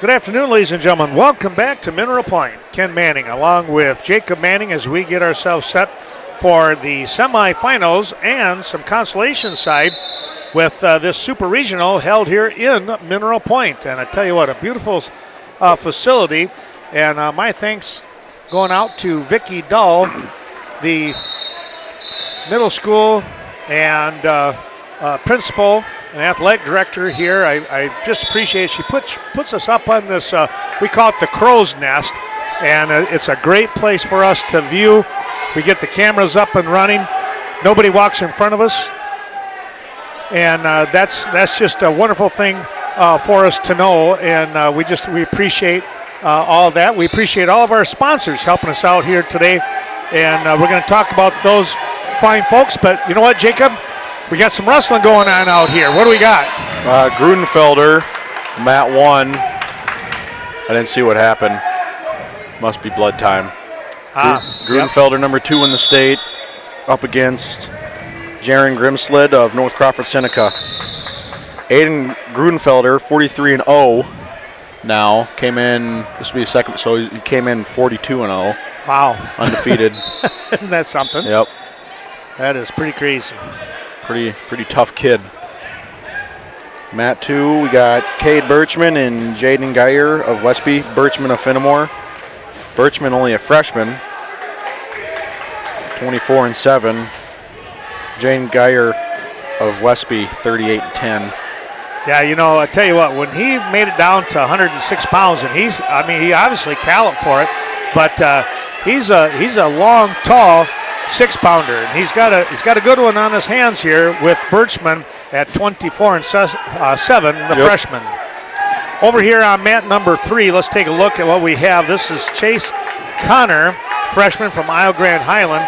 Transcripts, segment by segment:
Good afternoon, ladies and gentlemen. Welcome back to Mineral Point. Ken Manning along with Jacob Manning as we get ourselves set for the semifinals and some consolation side with this Super Regional held here in Mineral Point. And I tell you what, a beautiful facility. And my thanks going out to Vicki Dull, the middle school and principal and athletic director here. I just appreciate it. She puts us up on this, we call it the crow's nest, and it's a great place for us to view. We get the cameras up and running. Nobody walks in front of us, and that's just a wonderful thing for us to know, and we appreciate all of that. We appreciate all of our sponsors helping us out here today, and we're going to talk about those fine folks, but you know what, Jacob? We got some wrestling going on out here. What do we got? Grudenfelder, mat 1. I didn't see what happened. Must be blood time. Grudenfelder, yep. Number 2 in the state, up against Jaron Grimslid of North Crawford Seneca. Aiden Grudenfelder, 43-0 now, came in, this will be a second, so he came in 42-0. Wow. Undefeated. Isn't that something? Yep. That is pretty crazy. Pretty tough kid. Mat 2, we got Cade Birchman and Jaden Geyer of Westby. Birchman of Fenimore. Birchman only a freshman. 24-7. Jaden Geyer of Westby, 38-10. Yeah, you know, I tell you what, when he made it down to 106 pounds, and he obviously calloped for it, but he's a long, tall 6-pounder, and he's got a good one on his hands here with Birchman at 24-7, the freshman. Over here on mat number 3, let's take a look at what we have. This is Chase Connor, freshman from Isle Grande Highland,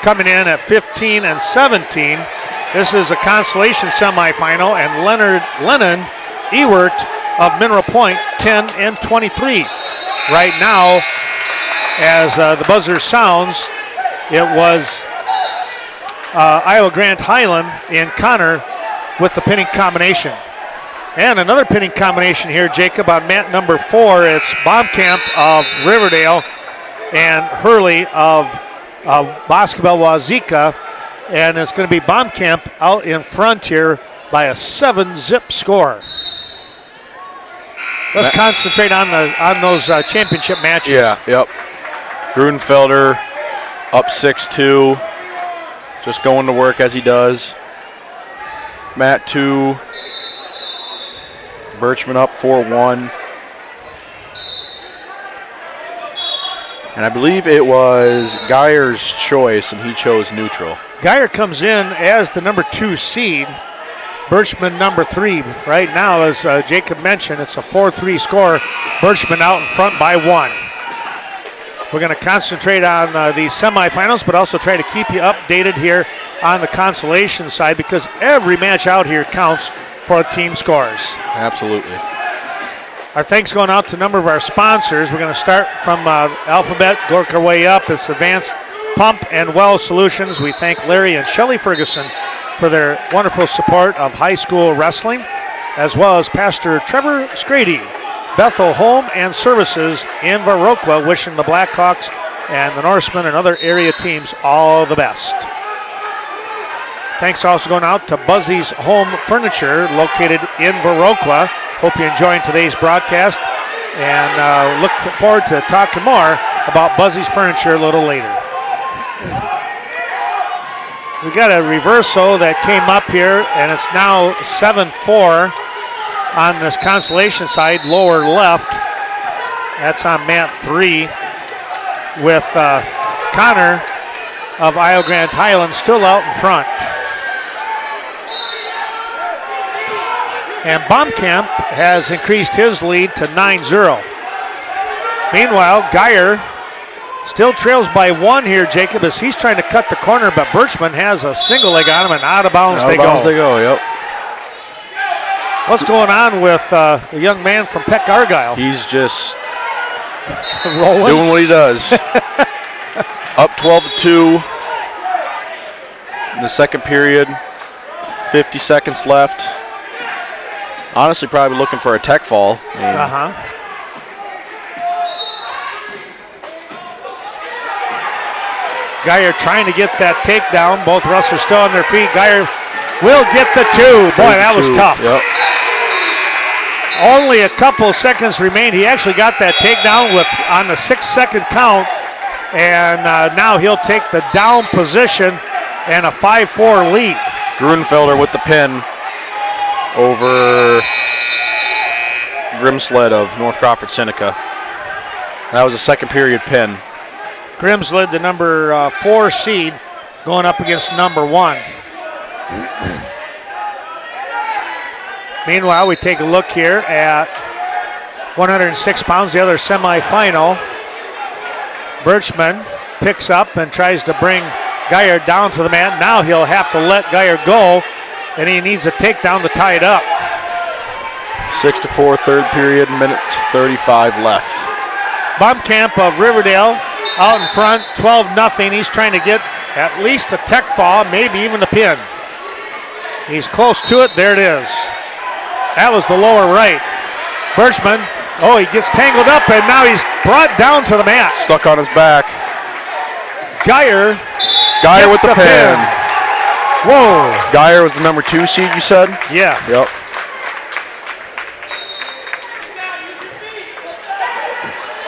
coming in at 15-17. This is a consolation semifinal, and Lennon Ewert of Mineral Point, 10-23. Right now, as the buzzer sounds, it was Isle Grande Highland and Connor with the pinning combination. And another pinning combination here, Jacob, on mat number 4. It's Baumkamp of Riverdale and Hurley of Boscobel Wazeeka. And it's going to be Baumkamp out in front here by a 7-zip score. Let's concentrate on those championship matches. Yeah, yep. Grudenfelder up 6-2, just going to work as he does. Mat 2, Birchman up 4-1. And I believe it was Geyer's choice, and he chose neutral. Geyer comes in as the number 2 seed. Birchman number 3. Right now, as Jacob mentioned, it's a 4-3 score. Birchman out in front by 1. We're going to concentrate on these semifinals, but also try to keep you updated here on the consolation side, because every match out here counts for team scores. Absolutely. Our thanks going out to a number of our sponsors. We're going to start from alphabet, work our way up. It's Advanced Pump and Well Solutions. We thank Larry and Shelley Ferguson for their wonderful support of high school wrestling, as well as Pastor Trevor Scrady, Bethel Home and Services in Viroqua, wishing the Blackhawks and the Norsemen and other area teams all the best. Thanks also going out to Buzzy's Home Furniture, located in Viroqua. Hope you're enjoying today's broadcast, and look forward to talking more about Buzzy's Furniture a little later. We got a reversal that came up here, and it's now 7-4 on this consolation side, lower left. That's on mat 3 with Connor of Isle Grande Highland still out in front. And Baumkamp has increased his lead to 9-0. Meanwhile, Geyer still trails by 1 here, Jacob, as he's trying to cut the corner, but Birchman has a single leg on him, and out of bounds they go. Out of bounds they go, yep. What's going on with the young man from Peck Argyle? He's just rolling, doing what he does. Up 12-2 in the second period. 50 seconds left. Honestly, probably looking for a tech fall. Geyer trying to get that takedown. Both wrestlers still on their feet. Geyer will get the 2. Boy, that was tough. Yep. Only a couple seconds remained. He actually got that takedown on the 6-second count. And now he'll take the down position and a 5-4 lead. Grunfelder with the pin over Grimsled of North Crawford Seneca. That was a second period pin. Grimsled, the number 4 seed, going up against number 1. Meanwhile, we take a look here at 106 pounds, the other semifinal. Birchman picks up and tries to bring Geyer down to the mat. Now he'll have to let Geyer go, and he needs a takedown to tie it up. 6-4, third period, minute 35 left. Bumkamp of Riverdale out in front, 12-0. He's trying to get at least a tech fall, maybe even a pin. He's close to it. There it is. That was the lower right. Birchman, he gets tangled up, and now he's brought down to the mat. Stuck on his back. Geyer with the pin. Whoa. Geyer was the number 2 seed, you said? Yeah. Yep.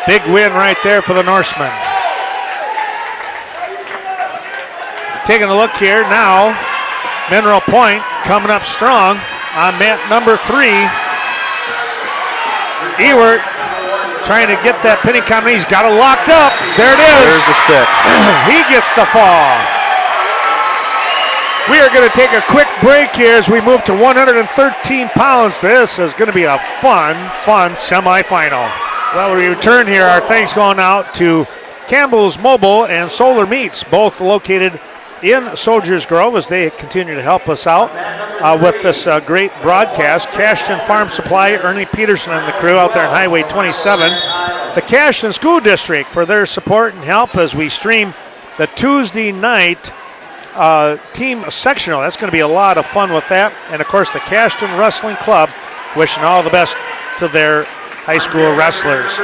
Big win right there for the Norsemen. Taking a look here now, Mineral Point coming up strong on mat number 3. Ewert trying to get that pinning combination. He's got it locked up. There it is. There's the stick. He gets the fall. We are going to take a quick break here as we move to 113 pounds. This is going to be a fun semifinal. Well, we return here. Our thanks going out to Campbell's Mobile and Solar Meats, both located in Soldiers Grove, as they continue to help us out with this great broadcast. Cashton Farm Supply, Ernie Peterson and the crew out there on Highway 27. The Cashton School District for their support and help as we stream the Tuesday night team sectional. That's going to be a lot of fun with that. And, of course, the Cashton Wrestling Club wishing all the best to their high school wrestlers.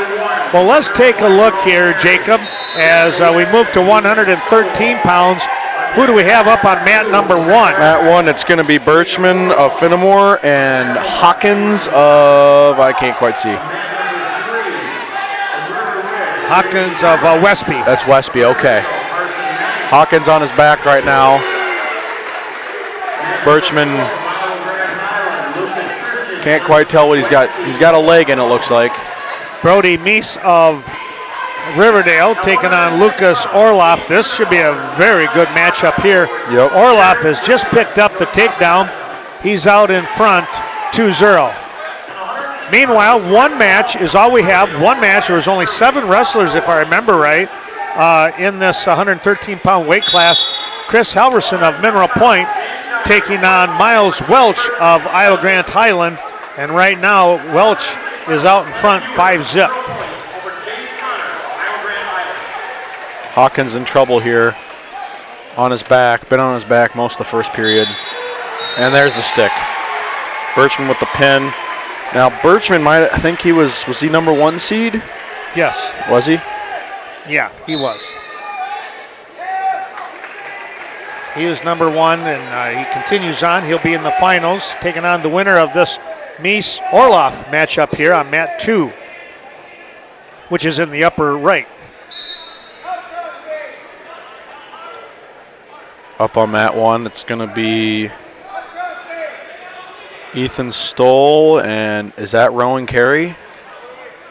Well, let's take a look here, Jacob, as we move to 113 pounds. Who do we have up on mat number 1? Mat 1, it's going to be Birchman of Fenimore and Hawkins of, I can't quite see. Hawkins of Westby. That's Westby, okay. Hawkins on his back right now. Birchman can't quite tell what he's got. He's got a leg in, it looks like. Brody Meese of Riverdale taking on Lucas Orloff. This should be a very good matchup here. Yep. Orloff has just picked up the takedown. He's out in front 2-0. Meanwhile, one match is all we have. One match. There was only 7 wrestlers, if I remember right, in this 113-pound weight class. Chris Halverson of Mineral Point taking on Miles Welch of Isle Grant Highland. And right now, Welch is out in front 5-0. Hawkins in trouble here on his back. Been on his back most of the first period. And there's the stick. Birchman with the pin. Now, Birchman I think he was he number 1 seed? Yes. Was he? Yeah, he was. He is number 1, and he continues on. He'll be in the finals, taking on the winner of this Meese-Orloff matchup here on mat 2, which is in the upper right. Up on mat 1, it's going to be Ethan Stoll, and is that Rowan Carey?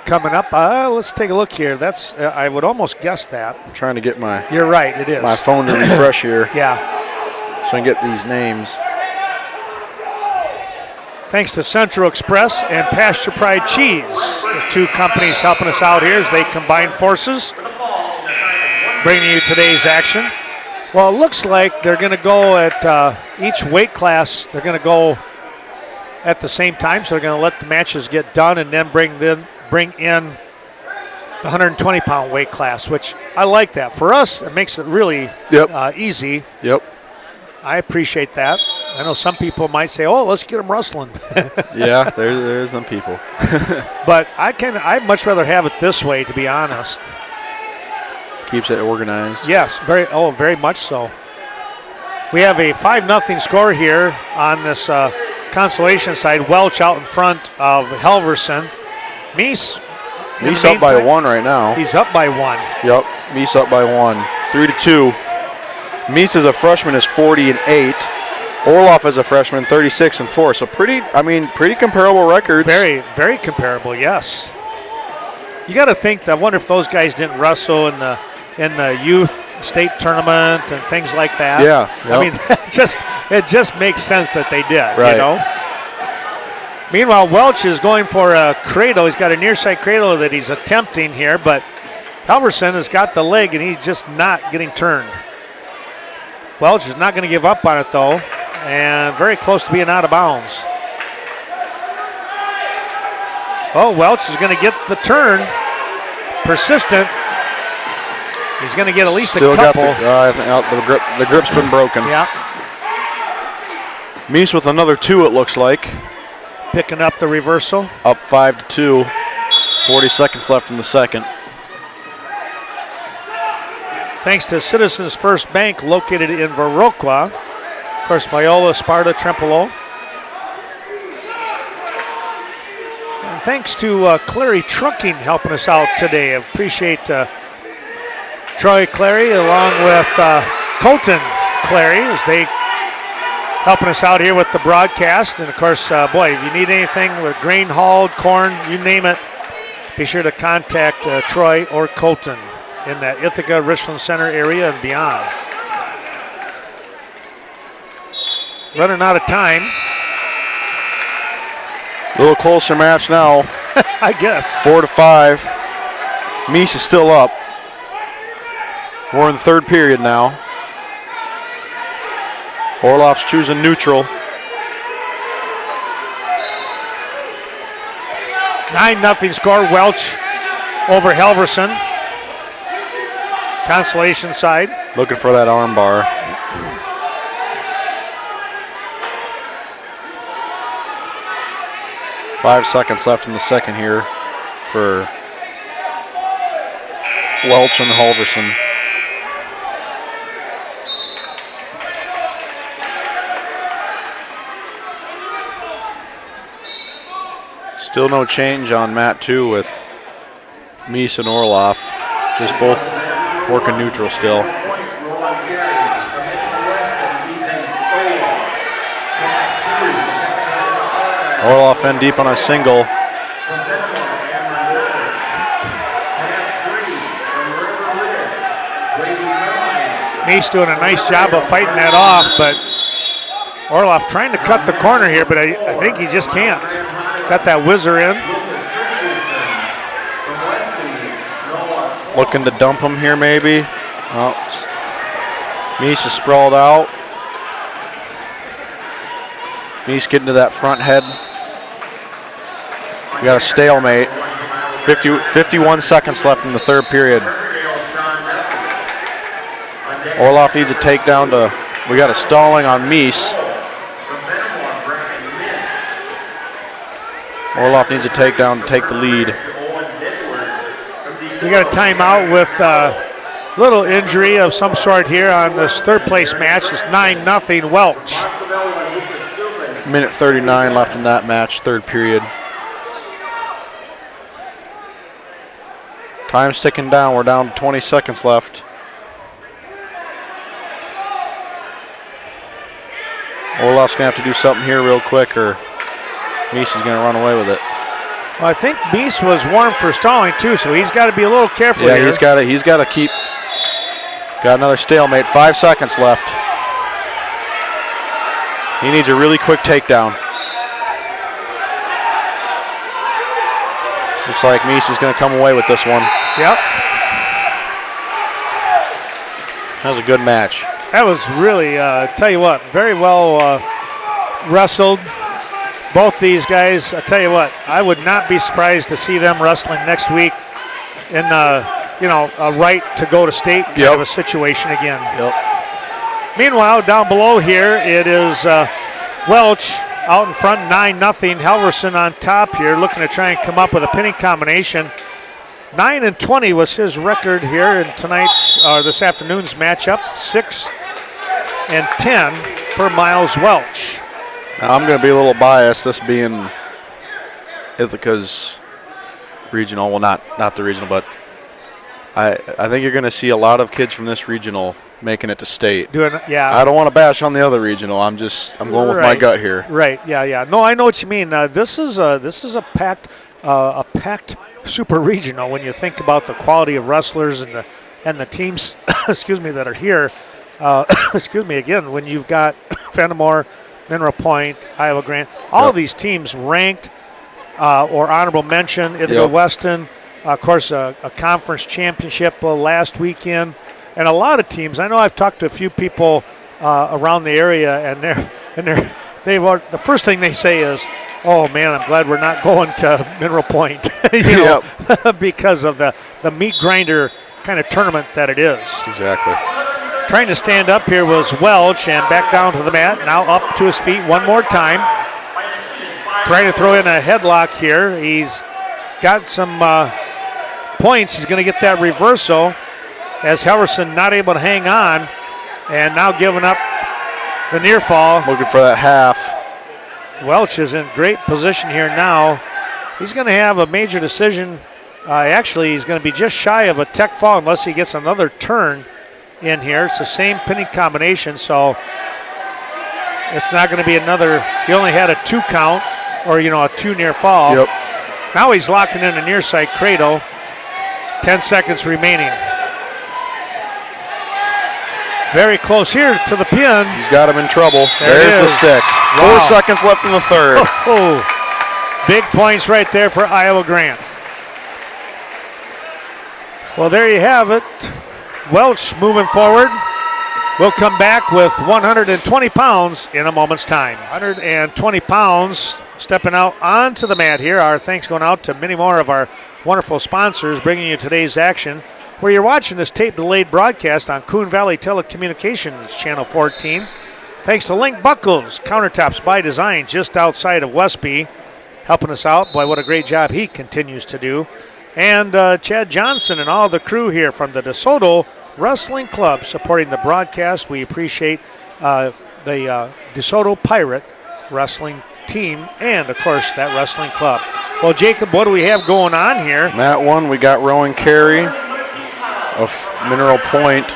Coming up, let's take a look here. That's I would almost guess that. I'm trying to get You're right, it is. my phone to refresh here. Yeah. So I can get these names. Thanks to Central Express and Pasture Pride Cheese, the 2 companies helping us out here as they combine forces, bringing you today's action. Well, it looks like they're going to go at each weight class. They're going to go at the same time, so they're going to let the matches get done and then bring in the 120-pound weight class, which I like that. For us, it makes it really easy. Yep. I appreciate that. I know some people might say, "Oh, let's get them wrestling." Yeah, there's some people. But I'd much rather have it this way, to be honest. Keeps it organized. Yes, very much so. We have a 5-0 score here on this consolation side. Welch out in front of Halverson. Meese up by 1 right now. He's up by 1. Yep, Meese up by 1. 3-2. Meese as a freshman is 40-8. Orloff as a freshman, 36-4. So pretty comparable records. Very, very comparable. Yes. You got to think. I wonder if those guys didn't wrestle in the youth state tournament and things like that. Yeah. Yep. I mean, it just makes sense that they did. Right. You know. Meanwhile, Welch is going for a cradle. He's got a near side cradle that he's attempting here, but Halverson has got the leg and he's just not getting turned. Welch is not going to give up on it though, and very close to being out of bounds. Oh, Welch is going to get the turn. Persistent. He's going to get at least Still a couple. The grip's been broken. Yeah. Meese with another 2, it looks like. Picking up the reversal. Up 5-2. 40 seconds left in the second. Thanks to Citizens First Bank located in Viroqua. Of course, Viola, Sparta, Trempealeau. And thanks to Clary Trucking helping us out today. I appreciate Troy Clary along with Colton Clary as they helping us out here with the broadcast. And of course, boy, if you need anything with grain hauled, corn, you name it, be sure to contact Troy or Colton in that Ithaca, Richland Center area and beyond. Running out of time. A little closer match now. I guess. 4-5. Meese is still up. We're in the third period now. Orloff's choosing neutral. 9-0 score. Welch over Halverson. Consolation side. Looking for that arm bar. Five seconds left in the second here for Welch and Halverson. Still no change on mat 2 with Meese and Orloff. Just both working neutral still. Orloff in deep on a single. Meese doing a nice job of fighting that off, but Orloff trying to cut the corner here, but I think he just can't. Got that whizzer in. Looking to dump him here maybe. Oh, Meese is sprawled out. Meese getting to that front head. We got a stalemate. 51 seconds left in the third period. Orloff needs a takedown to, we got a stalling on Meese. Orloff needs a takedown to take the lead. We got a timeout with a little injury of some sort here on this third place match. It's 9-0 Welch. Minute 39 left in that match, third period. Time's ticking down. We're down to 20 seconds left. Orloff's going to have to do something here real quick or Meese is going to run away with it. Well, I think Meese was warned for stalling too, so he's got to be a little careful here. Yeah, he's got to keep. Got another stalemate. 5 seconds left. He needs a really quick takedown. Looks like Meese is going to come away with this one. Yep. That was a good match. That was really, tell you what, very well wrestled. Both these guys, I tell you what, I would not be surprised to see them wrestling next week in, a right to go to state kind of a situation again. Yep. Meanwhile, down below here, it is Welch out in front, 9-0. Halverson on top here, looking to try and come up with a pinning combination. 9-20 was his record here in this afternoon's matchup. 6-10 for Miles Welch. Now, I'm going to be a little biased, this being Ithaca's regional. Well, not the regional, but I think you're going to see a lot of kids from this regional making it to state. I don't want to bash on the other regional. I'm going with my gut here. Right. Yeah. No, I know what you mean. This is a packed super regional when you think about the quality of wrestlers and the teams. excuse me, that are here. Excuse me again. When you've got Fenimore, Mineral Point, Iowa Grant, all of these teams ranked or honorable mention. Ithaca Weston, of course, a conference championship last weekend. And a lot of teams, I know I've talked to a few people around the area, and the first thing they say is, "Oh man, I'm glad we're not going to Mineral Point," because of the meat grinder kind of tournament that it is. Exactly. Trying to stand up here was Welch, and back down to the mat. Now up to his feet one more time. Trying to throw in a headlock here. He's got some points. He's going to get that reversal. As Helverson not able to hang on, and now giving up the near fall. Looking for that half. Welch is in great position here now. He's going to have a major decision. Actually, he's going to be just shy of a tech fall unless he gets another turn in here. It's the same pinning combination, so it's not going to be another. He only had a 2 count, or a 2 near fall. Yep. Now he's locking in a near side cradle. 10 seconds remaining. Very close here to the pin. He's got him in trouble. There's the stick. Wow. 4 seconds left in the third. Big points right there for Iowa Grant. Well, there you have it. Welch moving forward. We'll come back with 120 pounds in a moment's time. 120 pounds stepping out onto the mat here. Our thanks going out to many more of our wonderful sponsors bringing you today's action, where you're watching this tape-delayed broadcast on Coon Valley Telecommunications, Channel 14. Thanks to Link Buckles, Countertops by Design, just outside of Westby, helping us out. Boy, what a great job he continues to do. And Chad Johnson and all the crew here from the DeSoto Wrestling Club supporting the broadcast. We appreciate the DeSoto Pirate Wrestling team and, of course, that wrestling club. Well, Jacob, what do we have going on here? Mat 1, we got Rowan Carey of Mineral Point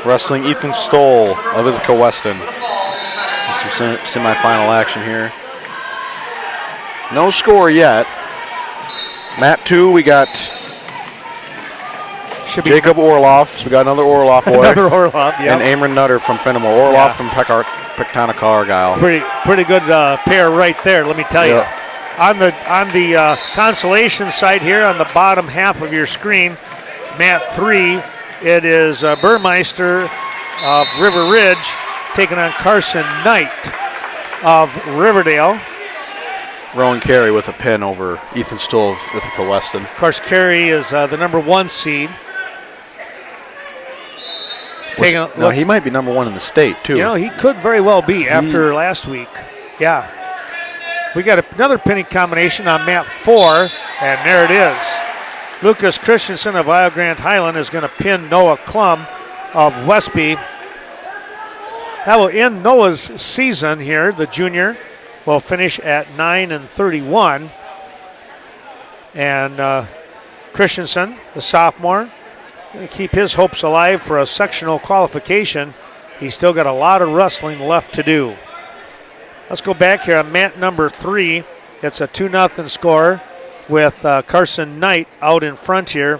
wrestling Ethan Stoll of Ithaca Weston. Some semifinal action here. No score yet. Mat 2, we got Jacob Orloff. So we got another Orloff boy. Another Orloff, yeah. And Amron Nutter from Fenimore. Orloff from Pectonic Argyle. Pretty good pair right there, let me tell you. On the consolation side here on the bottom half of your screen, Mat 3, it is Burmeister of River Ridge taking on Carson Knight of Riverdale. Rowan Carey with a pin over Ethan Stoll of Ithaca Weston. Of course, Carey is the number 1 seed. He might be number 1 in the state, too. He could very well be after last week. Yeah. We got another pinning combination on Mat 4, and there it is. Lucas Christensen of Iowa Grant Highland is going to pin Noah Klum of Westby. That will end Noah's season here. The junior will finish at 9-31. And Christensen, the sophomore, going to keep his hopes alive for a sectional qualification. He's still got a lot of wrestling left to do. Let's go back here on mat number 3. It's a 2-0 score with Carson Knight out in front here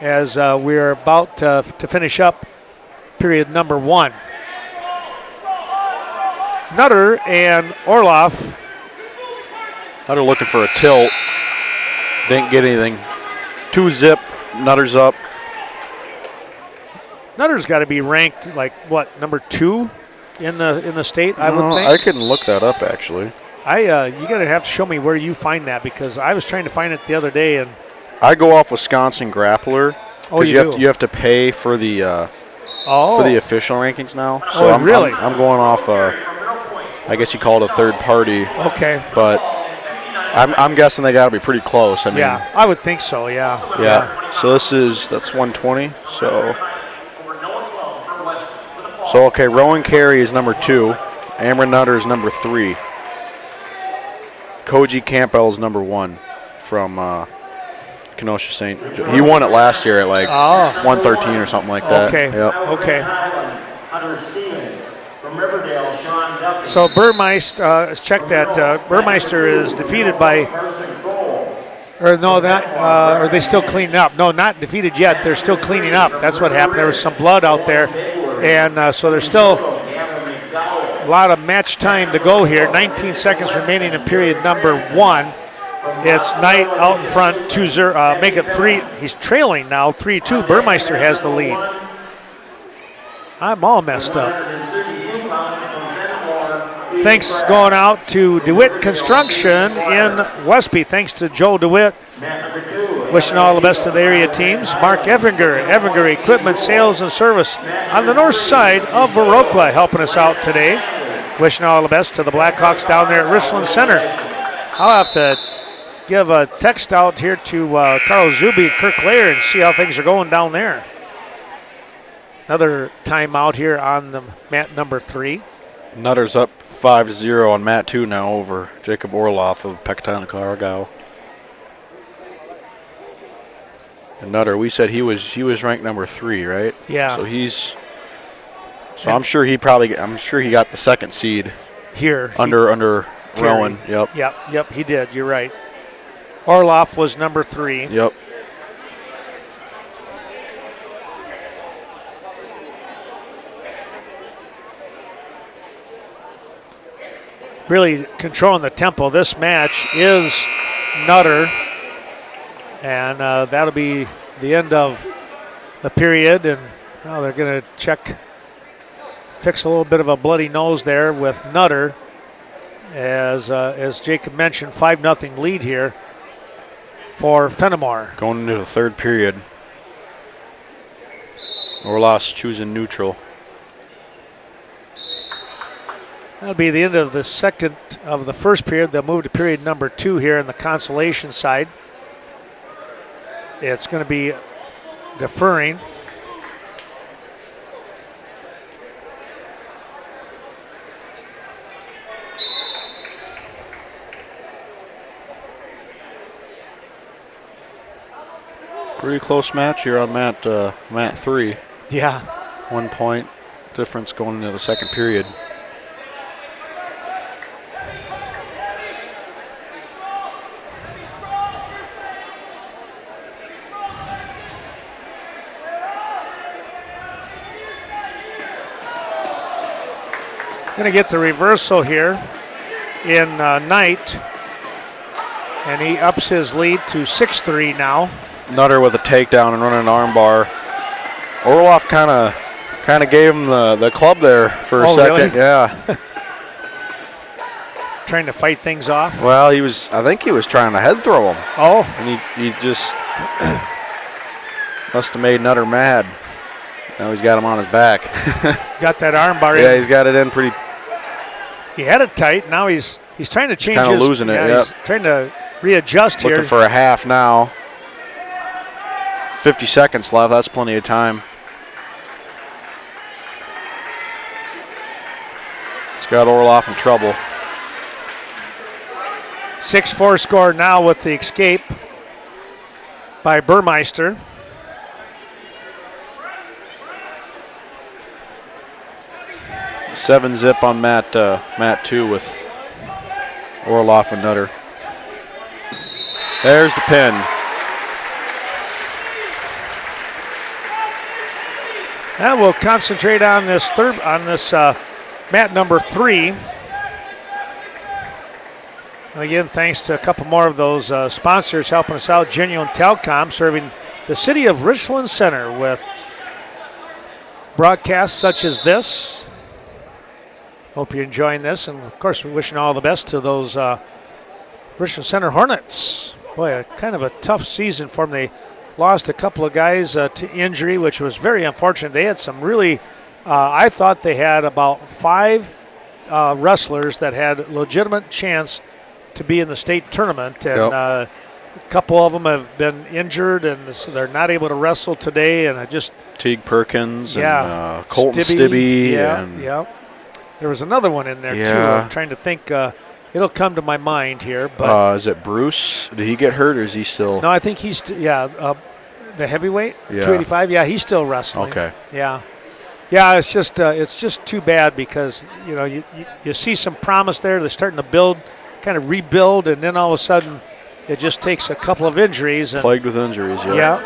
as we're about to finish up period number 1. Nutter and Orloff. Nutter looking for a tilt. Didn't get anything. 2-zip. Nutter's up. Nutter's got to be ranked number 2 in the state, I would think. I couldn't look that up actually. You got to have to show me where you find that, because I was trying to find it the other day and I go off Wisconsin Grappler. Oh, you have to pay for the official rankings now. So really? I'm going off I guess you call it a third party. Okay. But I'm guessing they got to be pretty close. I mean, yeah, I would think so. Yeah. Yeah. So that's 120. So okay, Rowan Carey is number 2. Amron Nutter is number 3. Koji Campbell is number 1 from Kenosha St. He won it last year at like 113 or something like that. Okay. Yep. Okay. So Burmeister, let's check that. Burmeister is defeated by, or no, that, are they still cleaning up? No, not defeated yet. They're still cleaning up. That's what happened. There was some blood out there, and so there's still a lot of match time to go here. 19 seconds remaining in period number 1. It's Knight out in front, 2-0. Make it 3. He's trailing now, 3-2. Burmeister has the lead. I'm all messed up. Thanks going out to DeWitt Construction in Westby. Thanks to Joe DeWitt. Wishing all the best to the area teams. Mark Evinger Equipment Sales and Service on the north side of Viroqua, helping us out today. Wishing all the best to the Blackhawks down there at Richland Center. I'll have to give a text out here to Carl Zuby and Kirk Lair and see how things are going down there. Another timeout here on the mat number 3. Nutter's up 5-0 on mat 2 now over Jacob Orloff of Pecatonica Argyle. And Nutter, we said he was ranked number 3, right? Yeah. So I'm sure he got the second seed here under Rowan. Yep. Yep, he did. You're right. Orloff was number 3. Yep. Really controlling the tempo. This match is Nutter, and that'll be the end of the period. And now they're going to fix a little bit of a bloody nose there with Nutter, as Jacob mentioned, 5-0 lead here for Fenimore. Going into the third period. Orloff's choosing neutral. That'll be the end of the first period. They'll move to period number 2 here in the consolation side. It's going to be deferring. Pretty close match here on mat 3. Yeah. 1 point difference going into the second period. Going to get the reversal here in Knight, and he ups his lead to 6-3 now. Nutter with a takedown and running an armbar. Orloff kind of gave him the club there for a second. Really? Yeah. Trying to fight things off. Well, I think he was trying to head throw him. Oh. And he just must have made Nutter mad. Now he's got him on his back. Got that armbar in. Yeah, he's got it in pretty. He had it tight. Now he's trying to change. Kind of losing it. Yep. He's trying to readjust here. Looking for a half now. 50 seconds left. That's plenty of time. It's got Orloff in trouble. 6-4 score now with the escape by Burmeister. Seven zip on mat 2 with Orloff and Nutter. There's the pin. And we'll concentrate on this mat number 3. And again, thanks to a couple more of those sponsors helping us out. Genuine Telecom, serving the city of Richland Center with broadcasts such as this. Hope you're enjoying this, and of course, we're wishing all the best to those Richland Center Hornets. Boy, kind of a tough season for them. They lost a couple of guys to injury, which was very unfortunate. They had some really, I thought they had about 5 wrestlers that had legitimate chance to be in the state tournament, and Yep. a couple of them have been injured, and so they're not able to wrestle today. And I just Teague Perkins yeah, and Colton Stibbe. yeah, and yeah. There was another one in there too. Yeah. I'm trying to think. It'll come to my mind here, but is it Bruce? Did he get hurt, or is he still? no, I think he's the heavyweight, Yeah. 285. Yeah, he's still wrestling. Okay. Yeah. Yeah, it's just too bad because you see some promise there. They're starting to build, kind of rebuild, and then all of a sudden, it just takes a couple of injuries. And, Plagued with injuries. yeah.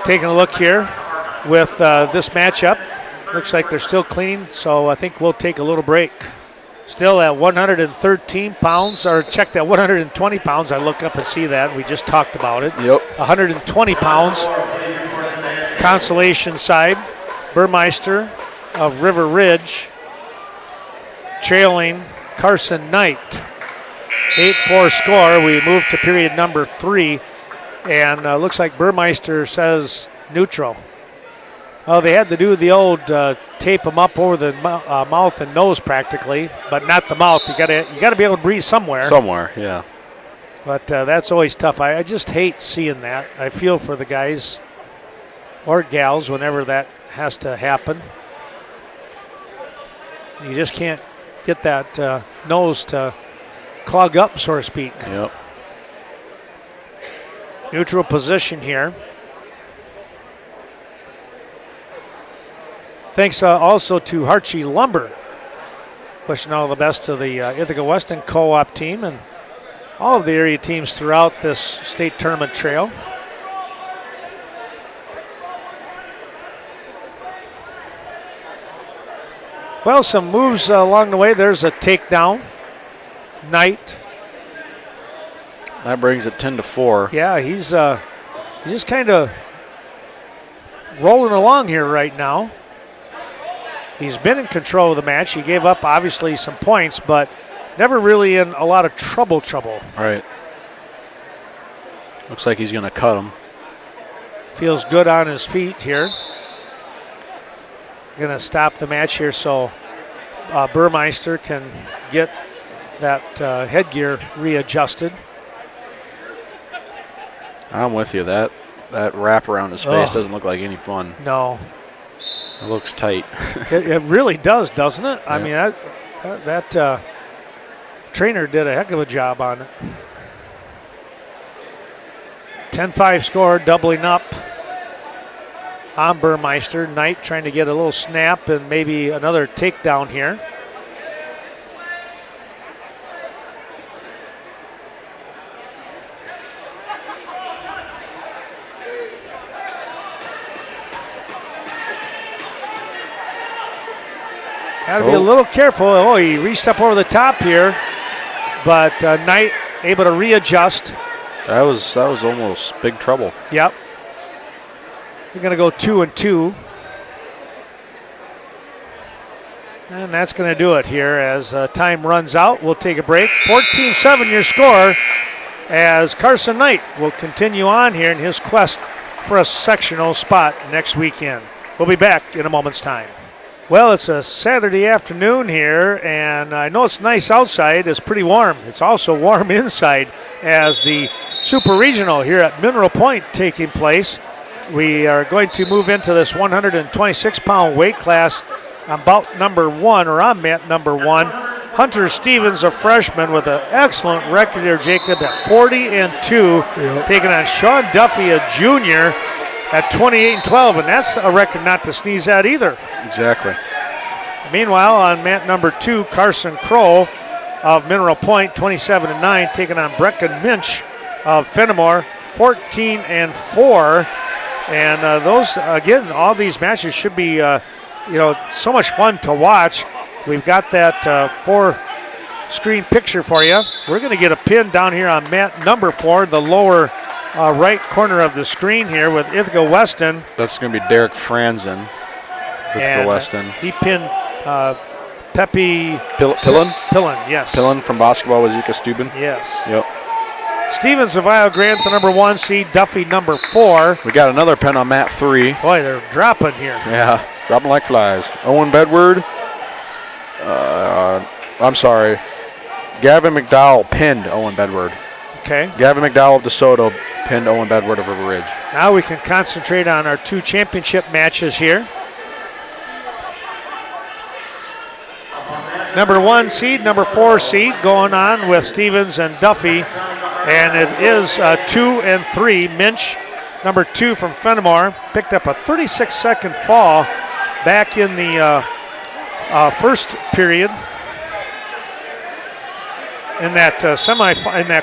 Taking a look here with this matchup, looks like they're still clean. So I think we'll take a little break. Still at 113 pounds, or check that 120 pounds. I look up and see that. We just talked about it. Yep. 120 pounds. Consolation side, Burmeister of River Ridge trailing Carson Knight. 8-4 score. We move to period number 3, and looks like Burmeister says neutral. Oh, they had to do the old tape them up over the mouth and nose practically, but not the mouth. You got to be able to breathe somewhere. Somewhere, yeah. But that's always tough. I just hate seeing that. I feel for the guys or gals whenever that has to happen. You just can't get that nose to clog up, so to speak. Yep. Neutral position here. Thanks also to Harchie Lumber. Wishing all the best to the Ithaca Weston co-op team and all of the area teams throughout this state tournament trail. Well, some moves along the way. There's a takedown. Knight. That brings it 10-4. Yeah, he's just kind of rolling along here right now. He's been in control of the match. He gave up, obviously, some points, but never really in a lot of trouble. Right. Looks like he's going to cut him. Feels good on his feet here. Going to stop the match here so Burmeister can get that headgear readjusted. I'm with you. That wrap around his face doesn't look like any fun. No. It looks tight. It really does, doesn't it? Yeah. I mean, that trainer did a heck of a job on it. 10-5 score, doubling up on Burmeister. Knight trying to get a little snap and maybe another takedown here. Got to be a little careful. Oh, he reached up over the top here, but Knight able to readjust. That was almost big trouble. Yep. We're going to go 2-2. And that's going to do it here as time runs out. We'll take a break. 14-7 your score as Carson Knight will continue on here in his quest for a sectional spot next weekend. We'll be back in a moment's time. Well, it's a Saturday afternoon here, and I know it's nice outside. It's pretty warm. It's also warm inside as the Super Regional here at Mineral Point taking place. We are going to move into this 126-pound weight class. I'm bout number 1, or I'm at number 1. Hunter Stevens, a freshman with an excellent record here, Jacob, at 40-2, taking on Sean Duffy, a junior, at 28-12, and that's a record not to sneeze at either. Exactly. Meanwhile, on mat number 2, Carson Kroll of Mineral Point, 27-9, taking on Brecken Minch of Fenimore, 14-4. And those, again, all these matches should be, so much fun to watch. We've got that 4-screen picture for you. We're going to get a pin down here on mat number 4, the lower right corner of the screen here with Ithaca Weston. That's going to be Derek Franzen, Ithaca Weston. He pinned Pepe Pillen? Pillen, yes. Pillen from basketball with Zika Steuben. Yes. Yep. Stevens of Iowa Grant, the number 1 seed. Duffy, number 4. We got another pin on mat 3. Boy, they're dropping here. Yeah, dropping like flies. Owen Bedward, I'm sorry. Gavin McDowell pinned Owen Bedward. Okay. Gavin McDowell of DeSoto pinned Owen Bedward of River Ridge. Now we can concentrate on our 2 championship matches here. Number 1 seed, number 4 seed going on with Stevens and Duffy. And it is 2 and 3. Minch, number 2 from Fenimore, picked up a 36-second fall back in the first period in that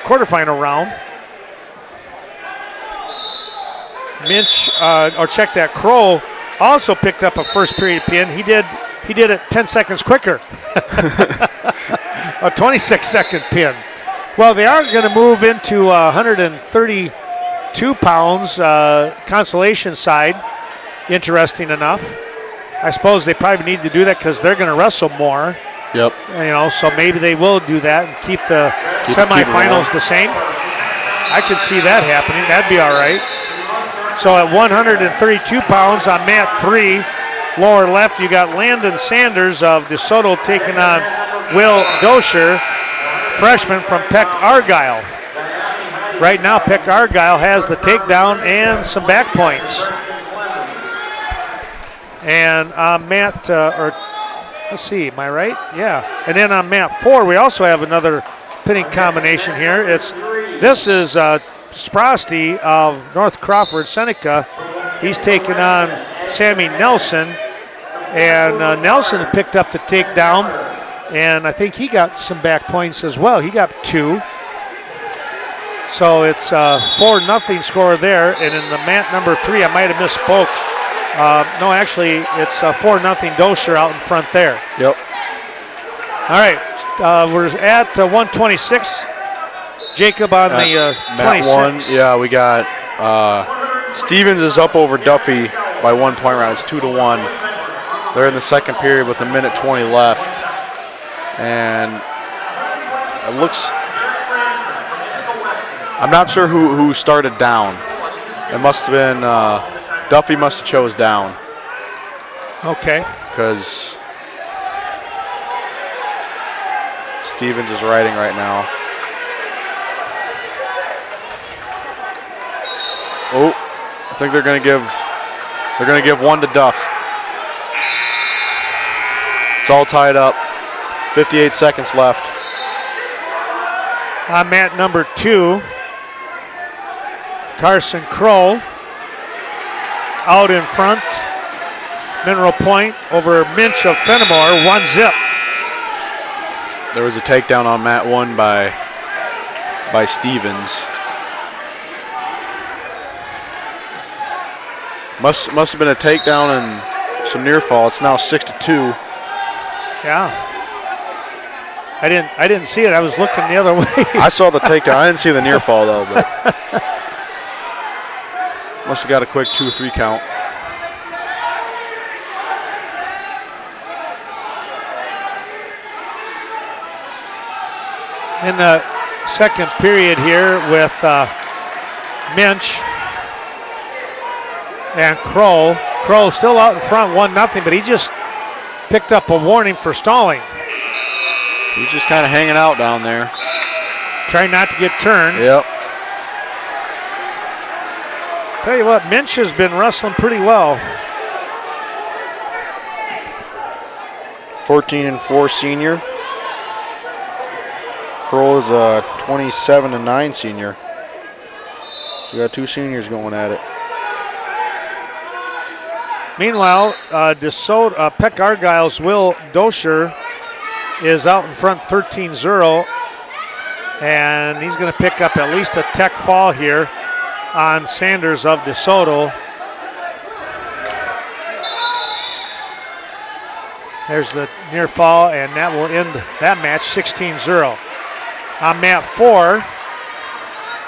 quarterfinal round. Minch, or check that, Kroll also picked up a first period pin. He did it 10 seconds quicker. A 26-second pin. Well, they are going to move into 132 pounds consolation side. Interesting enough. I suppose they probably need to do that because they're going to wrestle more. Yep. So maybe they will do that and keep the semifinals the same. I could see that happening. That'd be all right. So at 132 pounds on mat 3, lower left, you got Landon Sanders of DeSoto taking on Will Dosher, freshman from Peck Argyle. Right now, Peck Argyle has the takedown and some back points. And on mat, let's see, am I right? Yeah. And then on mat 4, we also have another pinning combination here. This is Sprosty of North Crawford Seneca. He's taking on Sammy Nelson. And Nelson picked up the takedown, and I think he got some back points as well. He got 2. So it's 4-0 score there. And in the mat number 3, I might have misspoke. No, actually, it's 4-0 Dosher out in front there. Yep. All right, we're at 126. Jacob on the 26. Yeah, we got Stevens is up over Duffy by 1 point round. It's 2-1. They're in the second period with 1:20 left. And it looks, I'm not sure who started down. It must have been, Duffy must have chose down. Okay. Because Stevens is riding right now. Oh, I think they're gonna give one to Duff. It's all tied up. 58 seconds left. On mat number 2, Carson Kroll out in front. Mineral Point over Minch of Fenimore, 1-0. There was a takedown on mat 1 by Stevens. Must have been a takedown and some near fall. It's now 6-2. Yeah. I didn't see it. I was looking the other way. I saw the takedown. I didn't see the near fall though, but must have got a quick 2 or 3 count. In the second period here with Minch and Kroll. Kroll still out in front, 1-0, but he just picked up a warning for stalling. He's just kind of hanging out down there. Trying not to get turned. Yep. Tell you what, Minch has been wrestling pretty well. 14-4 senior. Kroll is a 27-9 senior. So we got 2 seniors going at it. Meanwhile, DeSoto, Peck Argyle's Will Dosher is out in front 13-0, and he's going to pick up at least a tech fall here on Sanders of DeSoto. There's the near fall, and that will end that match 16-0. On mat 4,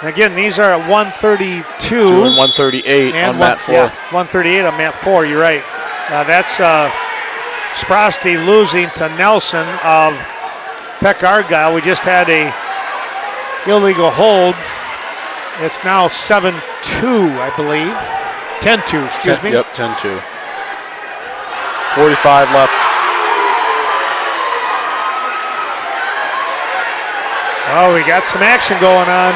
again, these are at 132. 2 and 138 on mat 4. Yeah, 138 on mat 4, you're right. That's Sprosty losing to Nelson of Peck Argyle. We just had a illegal hold. It's now 7-2, I believe. 10-2, excuse me. Yep, 10-2. 45 left. Oh, we got some action going on.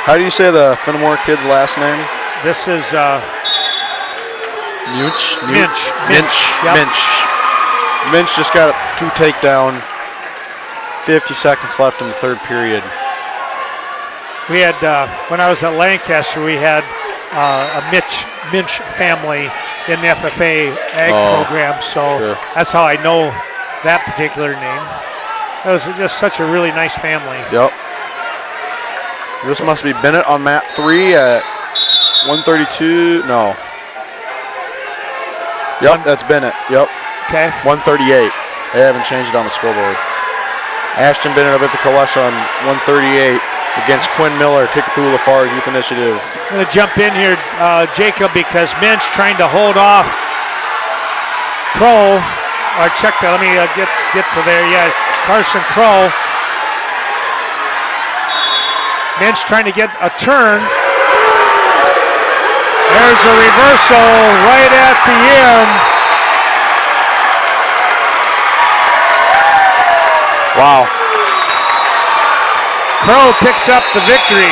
How do you say the Fenimore kid's last name? This is Minch. Yep. Minch just got 2 takedown. 50 seconds left in the third period. We had, when I was at Lancaster, we had a Minch family in the FFA ag program, so sure. That's how I know that particular name. That was just such a really nice family. Yep. This must be Bennett on mat 3 at 132. No. Yep, that's Bennett. Yep. Okay. 138. They haven't changed it on the scoreboard. Ashton Bennett of Ithaca West on 138 against Quinn Miller, Kickapoo Lafarge Youth Initiative. I'm going to jump in here, Jacob, because Minch trying to hold off Crow. Or check that. Let me get to there. Yeah, Carson Crow. Minch trying to get a turn. There's a reversal right at the end. Wow. Crow picks up the victory.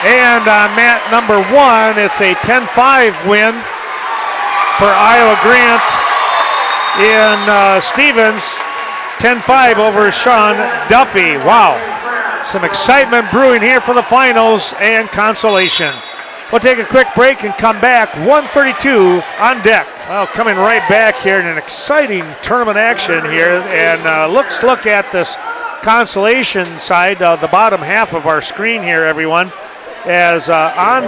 And on mat number 1, it's a 10-5 win for Iowa Grant in Stevens. 10-5 over Sean Duffy. Wow. Some excitement brewing here for the finals and consolation. We'll take a quick break and come back. 132 on deck. Well, coming right back here in an exciting tournament action here. And let's look at this consolation side, the bottom half of our screen here, everyone. As on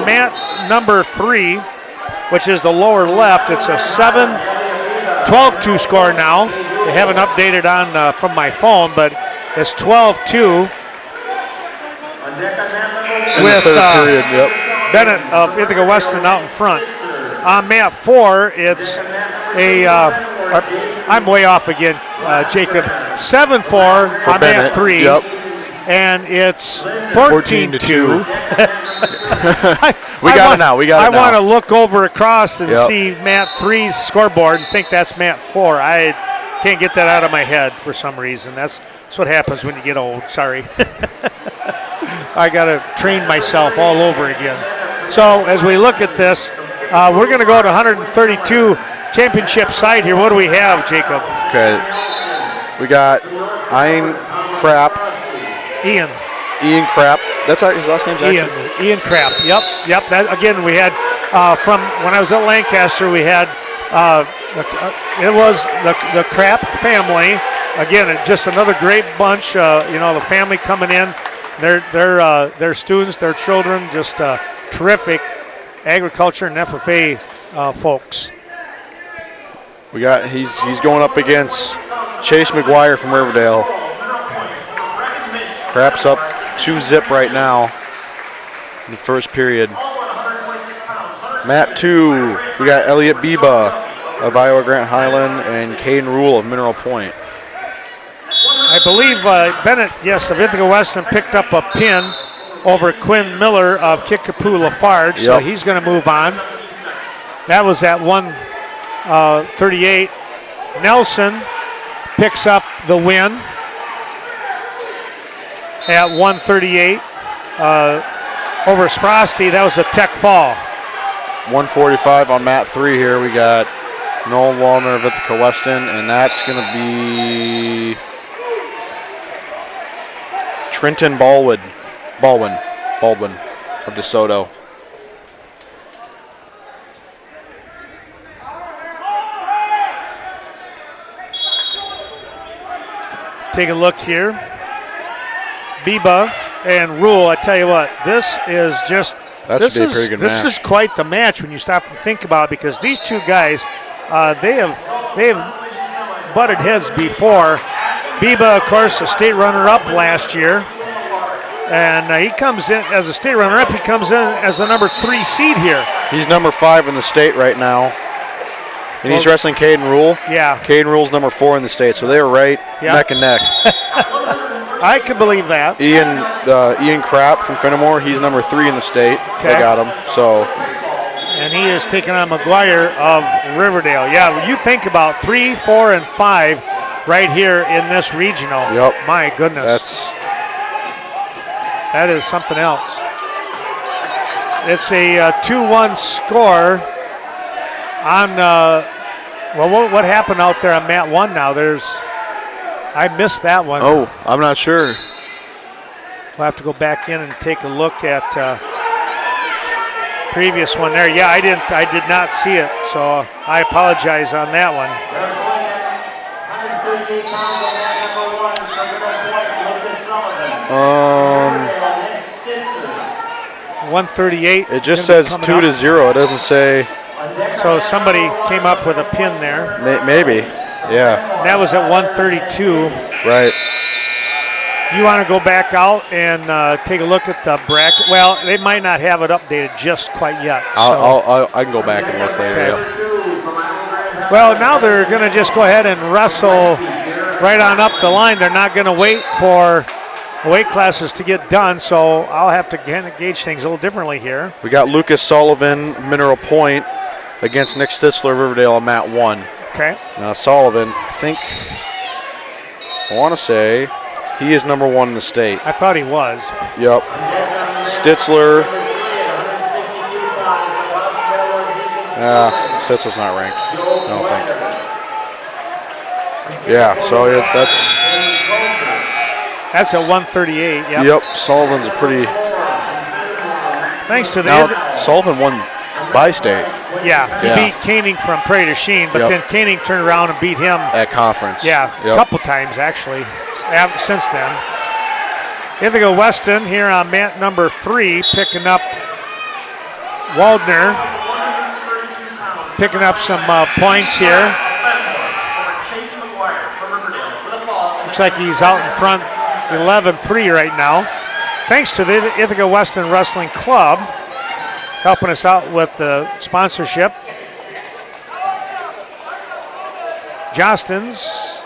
mat number 3, which is the lower left, it's a 12-2 score now. They haven't updated on from my phone, but it's 12-2 with period, yep. Bennett of Ithaca Weston out in front. On mat 4, it's I'm way off again, Jacob. 7-4 on Bennett. mat 3. Yep. And it's 14-2. We got it now. I want to look over across and see mat 3's scoreboard and think that's mat 4. I can't get that out of my head for some reason. That's what happens when you get old. Sorry. I got to train myself all over again. So as we look at this, we're going to go to 132 championship side here. What do we have, Jacob? Okay. We got Ian Krapp. Ian Krapp. That's his last name. Ian Krapp. Yep. That again. We had from when I was at Lancaster. We had it was the Krapp family. Again, just another great bunch. The family coming in. Their students, their children, just terrific agriculture and FFA folks. We got he's going up against Chase McGuire from Riverdale. Krapp's up 2-0 right now in the first period. Mat 2, we got Elliot Biba of Iowa Grant Highland and Caden Rule of Mineral Point. I believe Bennett, of Ithaca Weston picked up a pin over Quinn Miller of Kickapoo Lafarge, so he's going to move on. That was at 138. Nelson picks up the win at 138 over Sprosty. That was a tech fall. 145 on mat 3 here. We got Noel Wallner of Ithaca Weston, and that's going to be Trenton Baldwin of DeSoto. Take a look here. Biba and Rule, I tell you what, this is just this is quite the match when you stop and think about it, because these two guys, they have butted heads before. Biba, of course, a state runner-up last year, and he comes in as a state runner-up. He comes in as the number 3 seed here. He's number 5 in the state right now. And he's wrestling Caden Rule. Yeah. Caden Rule's number 4 in the state, so they were right neck and neck. I can believe that. Ian Krapp from Fenimore, he's number 3 in the state. Okay. They got him. So. And he is taking on McGuire of Riverdale. Yeah, when you think about 3, 4, and 5, right here in this regional. Yep. My goodness. That is something else. It's a 2-1 score on, well, what happened out there on mat 1 now? I missed that one. Oh, I'm not sure. We'll have to go back in and take a look at previous one there. Yeah, I did not see it, so I apologize on that one. 138. It just says 2-0. It doesn't say. So somebody came up with a pin there. Maybe. Yeah. That was at 132. Right. You want to go back out and take a look at the bracket? Well, they might not have it updated just quite yet. I can go back and look later. Okay. Yeah. Well, now they're going to just go ahead and wrestle right on up the line. They're not going to wait for weight classes to get done, so I'll have to gauge things a little differently here. We got Lucas Sullivan, Mineral Point, against Nick Stitzler, Riverdale, on mat 1. Okay. Now Sullivan, I want to say he is number 1 in the state. I thought he was. Yep. Stitzler. Stitzler's not ranked, I don't think. Yeah, so that's at 138. Yep. Yep. Sullivan's a pretty. Thanks to the. Now Sullivan won by state. Yeah, he beat Koenig from Prairie du Chien, but then Koenig turned around and beat him at conference. Yeah, a couple times actually since then. Ithaca Weston here on mat number 3, picking up Waldner, picking up some points here. Looks like he's out in front 11-3 right now. Thanks to the Ithaca Weston Wrestling Club helping us out with the sponsorship. Johnston's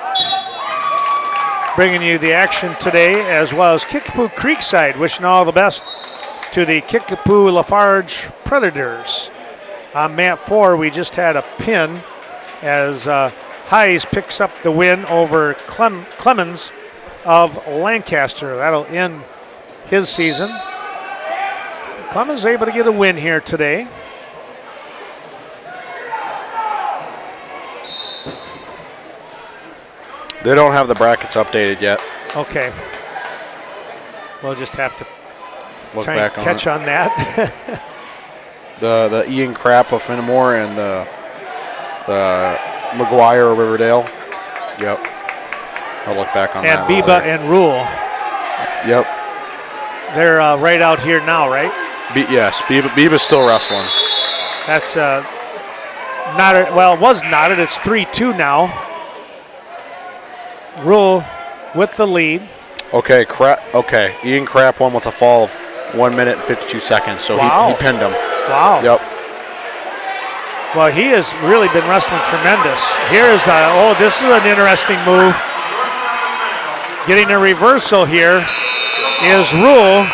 bringing you the action today, as well as Kickapoo Creekside, wishing all the best to the Kickapoo Lafarge Predators. On mat 4, we just had a pin as Hayes picks up the win over Clemens of Lancaster. That'll end his season. Clemens able to get a win here today. They don't have the brackets updated yet. Okay. We'll just have to try and catch on that. the Ian Krapp of Fenimore and the McGuire of Riverdale. Yep. I'll look back on that. And Biba and Rule. Yep. They're right out here now, right? Yes, Biba's still wrestling. That's knotted. Well, it was knotted. It's 3-2 now. Rule with the lead. Okay, Ian Krapp won with a fall of 1 minute and 52 seconds, so he pinned him. Wow. Yep. Well, he has really been wrestling tremendous. Here's this is an interesting move. Getting a reversal here is Rule,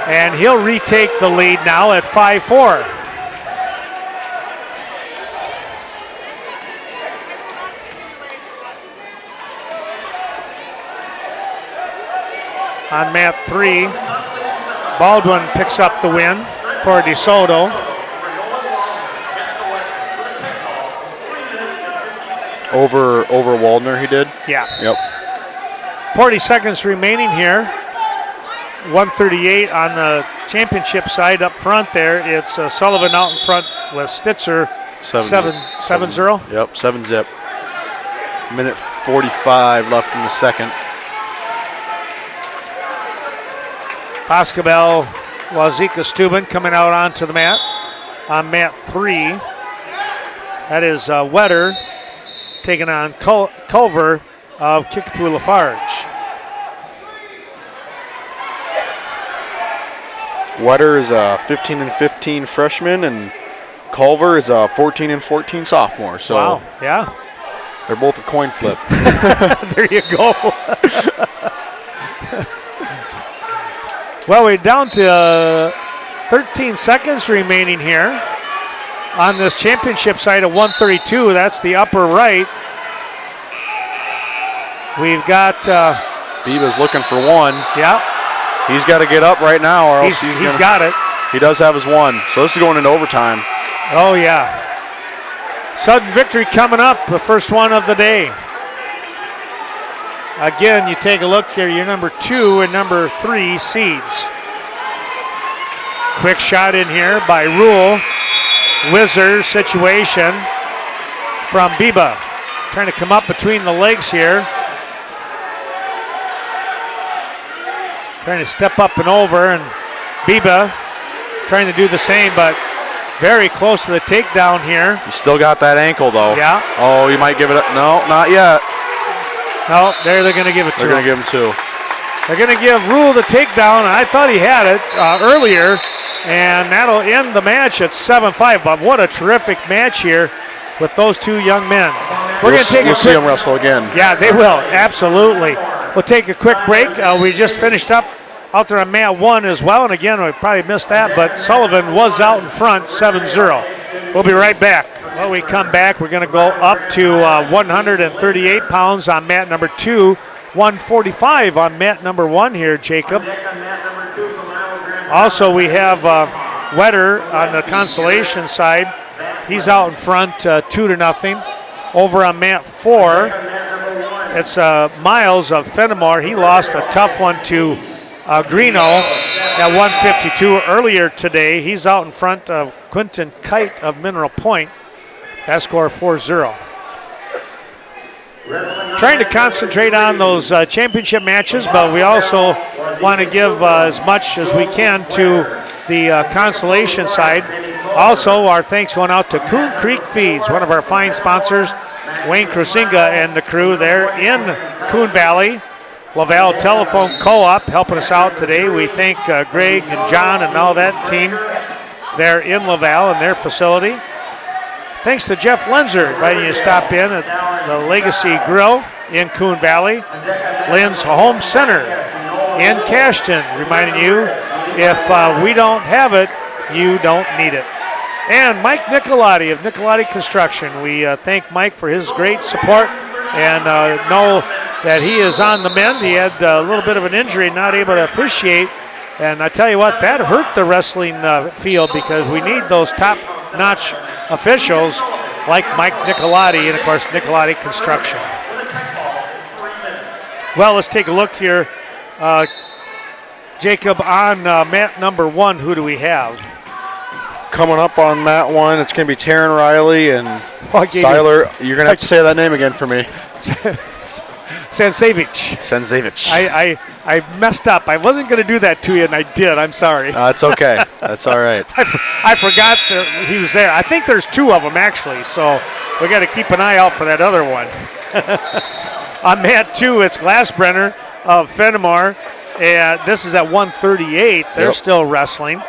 and he'll retake the lead now at 5-4. On mat 3, Baldwin picks up the win for DeSoto. Over Waldner he did? Yeah. Yep. 40 seconds remaining here. 138 on the championship side up front there. It's Sullivan out in front with Stitzer. 7-0. Yep, 7-zip. Minute 45 left in the second. Pascabel Wazika Steuben coming out onto the mat on mat 3. That is Wetter taking on Culver of Kickapoo Lafarge. Wetter is a 15-15 freshman, and Culver is a 14-14 sophomore. So wow, yeah. They're both a coin flip. There you go. Well, we're down to 13 seconds remaining here on this championship side at 132. That's the upper right. We've got Biba's looking for one. Yeah. He's got to get up right now, or else he's got it. He does have his one. So this is going into overtime. Oh, yeah. Sudden victory coming up, the first one of the day. Again, you take a look here, your number 2 and number 3 seeds. Quick shot in here by Rule. Whizzer situation from Biba. Trying to come up between the legs here. Trying to step up and over, and Biba trying to do the same, but very close to the takedown here. He's still got that ankle, though. Yeah. Oh, he might give it up. No, not yet. No, there they're going to give it to him. They're going to give him 2. They're going to give Rule the takedown, and I thought he had it earlier, and that'll end the match at 7-5. But what a terrific match here with those 2 young men. We're going to take We'll see them wrestle again. Yeah, they will, absolutely. We'll take a quick break. We just finished up out there on mat 1 as well, and again, we probably missed that, but Sullivan was out in front, 7-0. We'll be right back. When we come back, we're going to go up to 138 pounds on mat number 2, 145 on mat number 1 here, Jacob. Also, we have Wetter on the consolation side. He's out in front, 2-0. Over on mat 4, it's Miles of Fenimore. He lost a tough one to Greeno at 152 earlier today. He's out in front of Quinton Kite of Mineral Point. That score 4-0. Trying to concentrate on those championship matches, but we also want to give as much as we can to the consolation side. Also, our thanks going out to Coon Creek Feeds, one of our fine sponsors, Wayne Krusinga and the crew there in Coon Valley. Laval Telephone Co-op helping us out today. We thank Greg and John and all that team there in Laval and their facility. Thanks to Jeff Lenzer inviting you to stop in at the Legacy Grill in Coon Valley. Lynn's Home Center in Cashton, reminding you if we don't have it, you don't need it. And Mike Nicolati of Nicolati Construction. We thank Mike for his great support and know that he is on the mend. He had a little bit of an injury, not able to officiate. And I tell you what, that hurt the wrestling field because we need those top-notch officials like Mike Nicolati and, of course, Nicolati Construction. Well, let's take a look here. Jacob, on mat number 1, who do we have? Coming up on mat 1, it's going to be Taryn Riley and Seiler. You're going to have to say that name again for me. Sansevich. I messed up. I wasn't going to do that to you, and I did. I'm sorry. It's okay. That's all right. I forgot that he was there. I think there's 2 of them, actually, so we got to keep an eye out for that other one. On mat 2, it's Glassbrenner of Fenimore, and this is at 138. They're still wrestling.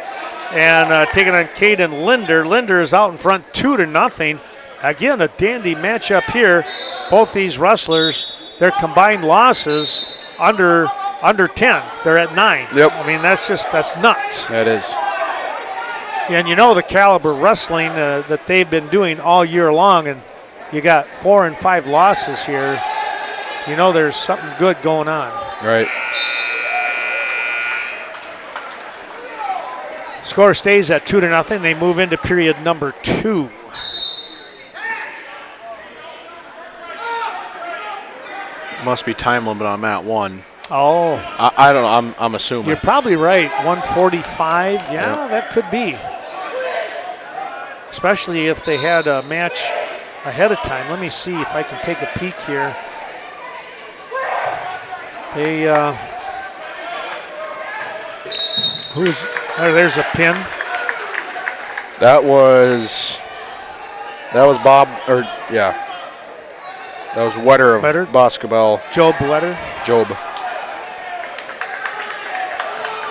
And taking on Caden Linder. Linder is out in front 2-0. Again, a dandy matchup here. Both these wrestlers, their combined losses under 10. They're at 9. Yep. I mean, that's nuts. That is. And you know the caliber wrestling that they've been doing all year long, and you got 4 and 5 losses here. You know there's something good going on. Right. Score stays at 2-0. They move into period number 2. Must be time limit on mat 1. Oh. I don't know. I'm assuming. You're probably right. 145. Yeah, that could be. Especially if they had a match ahead of time. Let me see if I can take a peek here. They there's a pin. That was Bob, or yeah. That was Wetter of Boscobel. Job Wetter. Job.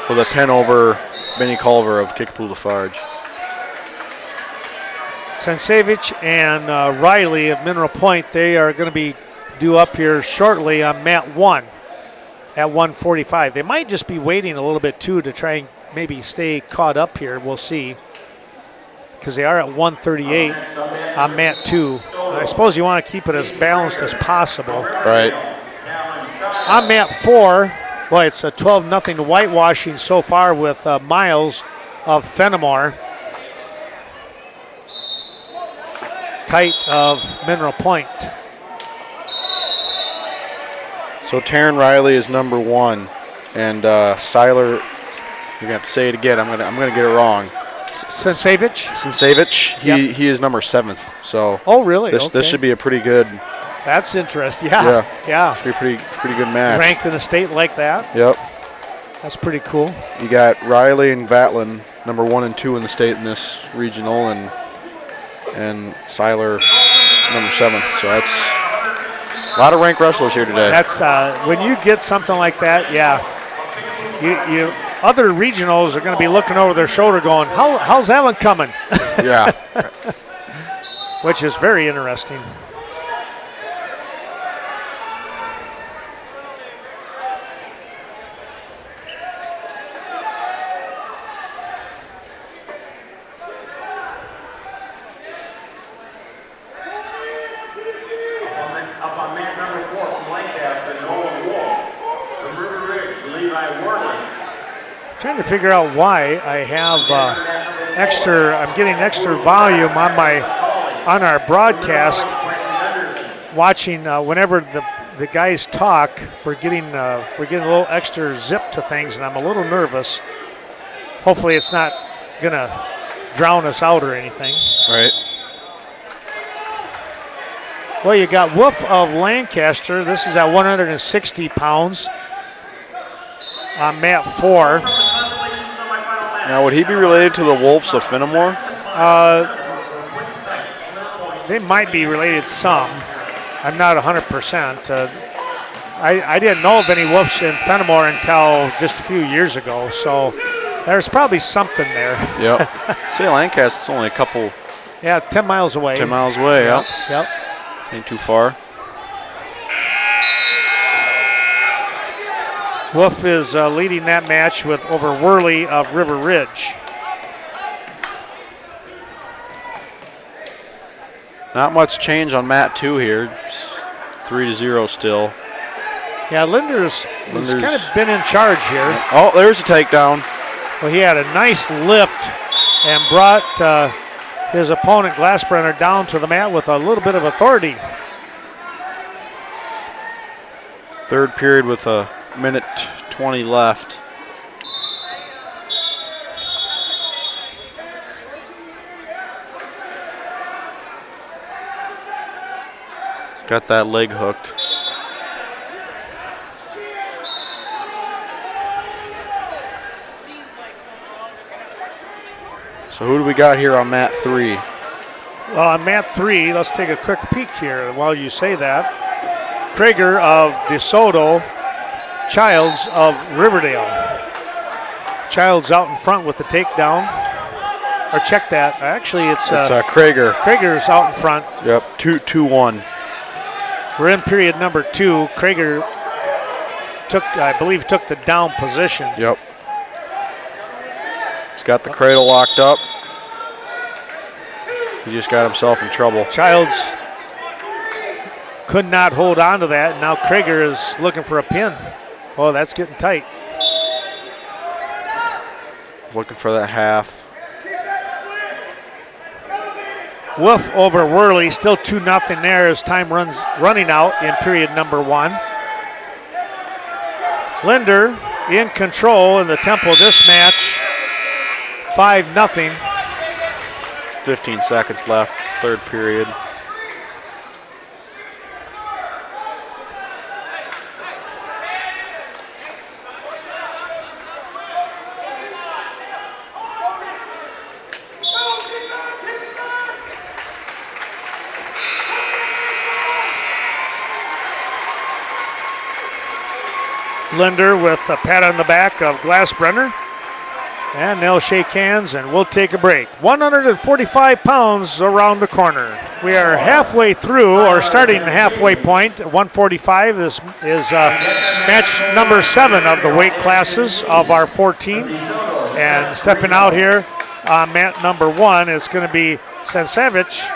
With a pin over Benny Culver of Kickapoo Lafarge. Sansevich and Riley of Mineral Point, they are going to be due up here shortly on mat 1 at 145. They might just be waiting a little bit, too, to try and maybe stay caught up here. We'll see. Because they are at 138 on mat 2. I suppose you want to keep it as balanced as possible. Right. On mat 4, boy, it's a 12-0 whitewashing so far with Miles of Fenimore. Kite of Mineral Point. So Taryn Riley is number 1, and Seiler. You're gonna have to say it again. I'm gonna get it wrong. Sinsevich. He is number 7th. So. Oh really? This should be a pretty good. That's interesting. Yeah. Should be a pretty good match. Ranked in a state like that. Yep. That's pretty cool. You got Riley and Vatlin, number 1 and 2 in the state in this regional, and Seiler, number 7th. So that's a lot of ranked wrestlers here today. That's when you get something like that. Yeah. You other regionals are going to be looking over their shoulder, going, "How's that one coming?" Yeah. Which is very interesting. Trying to figure out why I have I'm getting extra volume on our broadcast. Watching whenever the guys talk, we're getting a little extra zip to things, and I'm a little nervous. Hopefully, it's not gonna drown us out or anything. Right. Well, you got Wolf of Lancaster. This is at 160 pounds on mat 4. Now, would he be related to the Wolves of Fenimore? They might be related some. I'm not 100%. I didn't know of any Wolves in Fenimore until just a few years ago, so there's probably something there. Yep. Say Lancaster's only a couple. Yeah, 10 miles away. 10 miles away, Yep. Ain't too far. Wolf is leading that match with over Worley of River Ridge. Not much change on mat 2 here. 3-0 still. Yeah, Linder's kind of been in charge here. Oh, there's a takedown. Well, he had a nice lift and brought his opponent, Glassbrenner, down to the mat with a little bit of authority. Third period with a minute 20 left. Got that leg hooked. So who do we got here on mat 3? Well, on mat 3, let's take a quick peek here while you say that. Krager of DeSoto, Childs of Riverdale. Childs out in front with the takedown. Or check that. Actually, it's Krager. Krager's out in front. Yep, 2-1. We're in period number 2. Krager took the down position. Yep. He's got the cradle locked up. He just got himself in trouble. Childs could not hold on to that. Now Krager is looking for a pin. Oh, that's getting tight. Looking for that half. Wolf over Worley, still 2-0 there as time running out in period number 1. Linder in control in the tempo of this match, 5-0. 15 seconds left, third period. Linder with a pat on the back of Glassbrenner. And they'll shake hands and we'll take a break. 145 pounds around the corner. We are halfway through, or starting the halfway point. 145 is match number 7 of the weight classes of our 14. And stepping out here on mat number 1 is going to be Sinsevich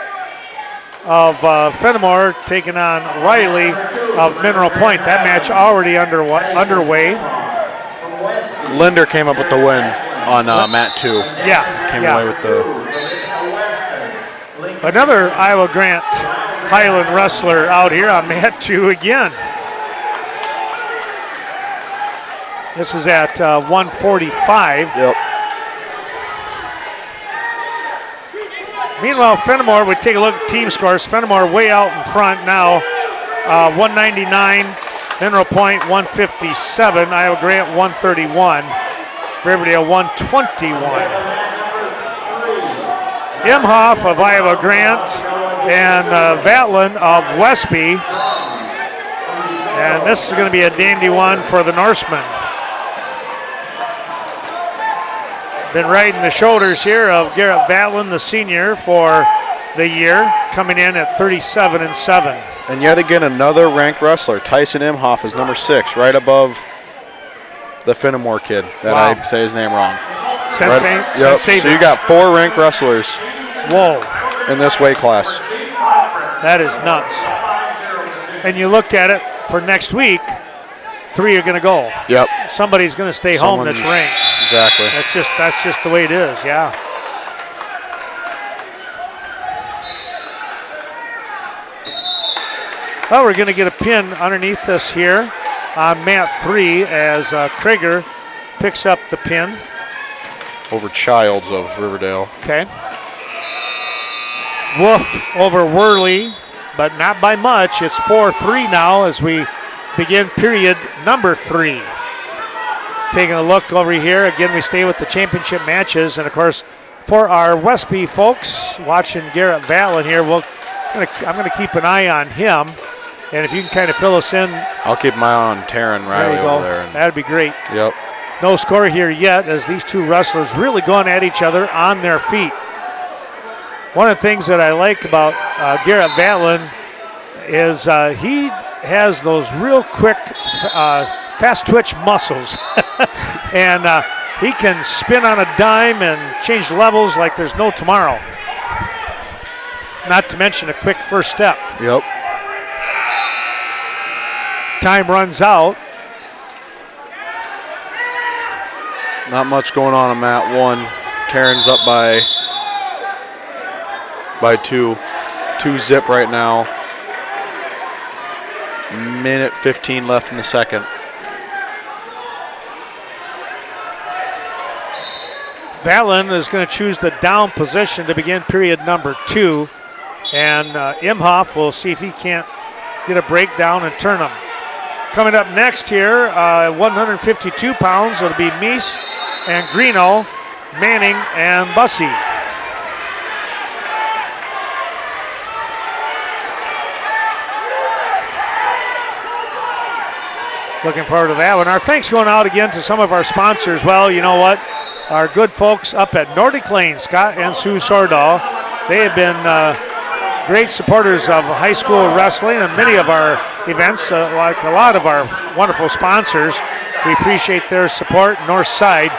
of Fenimore taking on Riley of Mineral Point. That match already underway. Linder came up with the win on mat 2. Yeah. Came away with the... Another Iowa Grant Highland wrestler out here on mat 2 again. This is at 145. Yep. Meanwhile, Fenimore would take a look at team scores. Fenimore way out in front now, 199. Mineral Point 157. Iowa Grant 131. Riverdale 121. Imhoff of Iowa Grant and Vatlin of Westby. And this is going to be a dandy one for the Norsemen. Been riding the shoulders here of Garrett Vatlin, the senior, for the year, coming in at 37-7. And yet again, another ranked wrestler. Tyson Imhoff is number 6, right above the Fenimore kid that I say his name wrong. Yep. So you got 4 ranked wrestlers. Whoa. In this weight class. That is nuts. And you looked at it for next week, 3 are going to go. Yep. Somebody's going to stay home that's ranked. Exactly. That's just the way it is, yeah. Well, we're going to get a pin underneath this here on mat 3 as Krieger picks up the pin. Over Childs of Riverdale. Okay. Wolf over Worley, but not by much. It's 4-3 now as we begin period number 3. Taking a look over here, again, we stay with the championship matches. And, of course, for our Westby folks watching Garrett Vatlin here, I'm going to keep an eye on him. And if you can kind of fill us in. I'll keep my eye on Taryn Riley over there. That'd be great. Yep. No score here yet as these two wrestlers really going at each other on their feet. One of the things that I like about Garrett Vatlin is he has those real quick, fast twitch muscles. And he can spin on a dime and change levels like there's no tomorrow. Not to mention a quick first step. Yep. Time runs out. Not much going on mat 1. Taryn's up by 2. 2-zip right now. Minute 15 left in the second. Vatlin is going to choose the down position to begin period number 2. And Imhoff will see if he can't get a breakdown and turn him. Coming up next here, 152 pounds, it'll be Meese and Greeno, Manning and Bussey. Looking forward to that one. Our thanks going out again to some of our sponsors. Well, you know what? Our good folks up at Nordic Lane, Scott and Sue Sordahl, they have been great supporters of high school wrestling and many of our events, like a lot of our wonderful sponsors. We appreciate their support. North side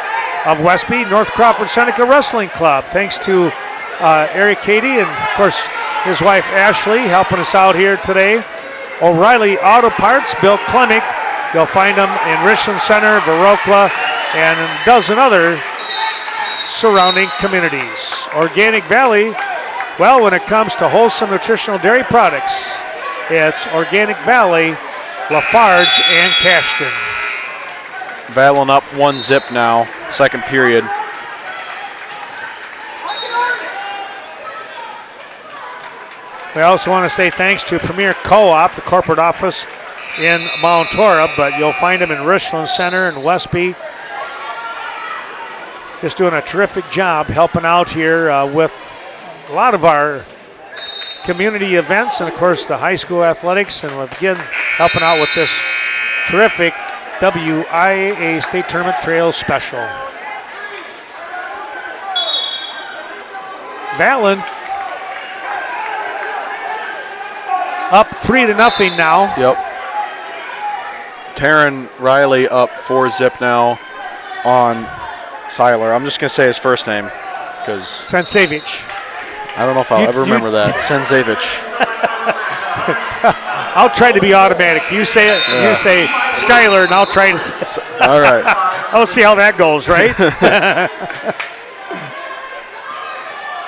of Westby, North Crawford Seneca Wrestling Club. Thanks to Eric Cady and, of course, his wife Ashley helping us out here today. O'Reilly Auto Parts, Bill Klemick. You'll find them in Richland Center, Viroqua, and a dozen other surrounding communities. Organic Valley, well, when it comes to wholesome nutritional dairy products, it's Organic Valley, Lafarge, and Cashton. Vatlin up 1-zip now, second period. We also want to say thanks to Premier Co-op, the corporate office in Mount Tora, but you'll find them in Richland Center and Westby. Just doing a terrific job helping out here with a lot of our community events and, of course, the high school athletics, and again, helping out with this terrific WIAA State Tournament Trails Special. Vatlin up 3-0 now. Yep. Taryn Riley up 4-zip now on Seiler. I'm just going to say his first name because Sansevich. I don't know if I'll ever remember that. Senzavich. I'll try to be automatic. You say it. Yeah. You say Skyler, and I'll try to. All right. I'll see how that goes, right?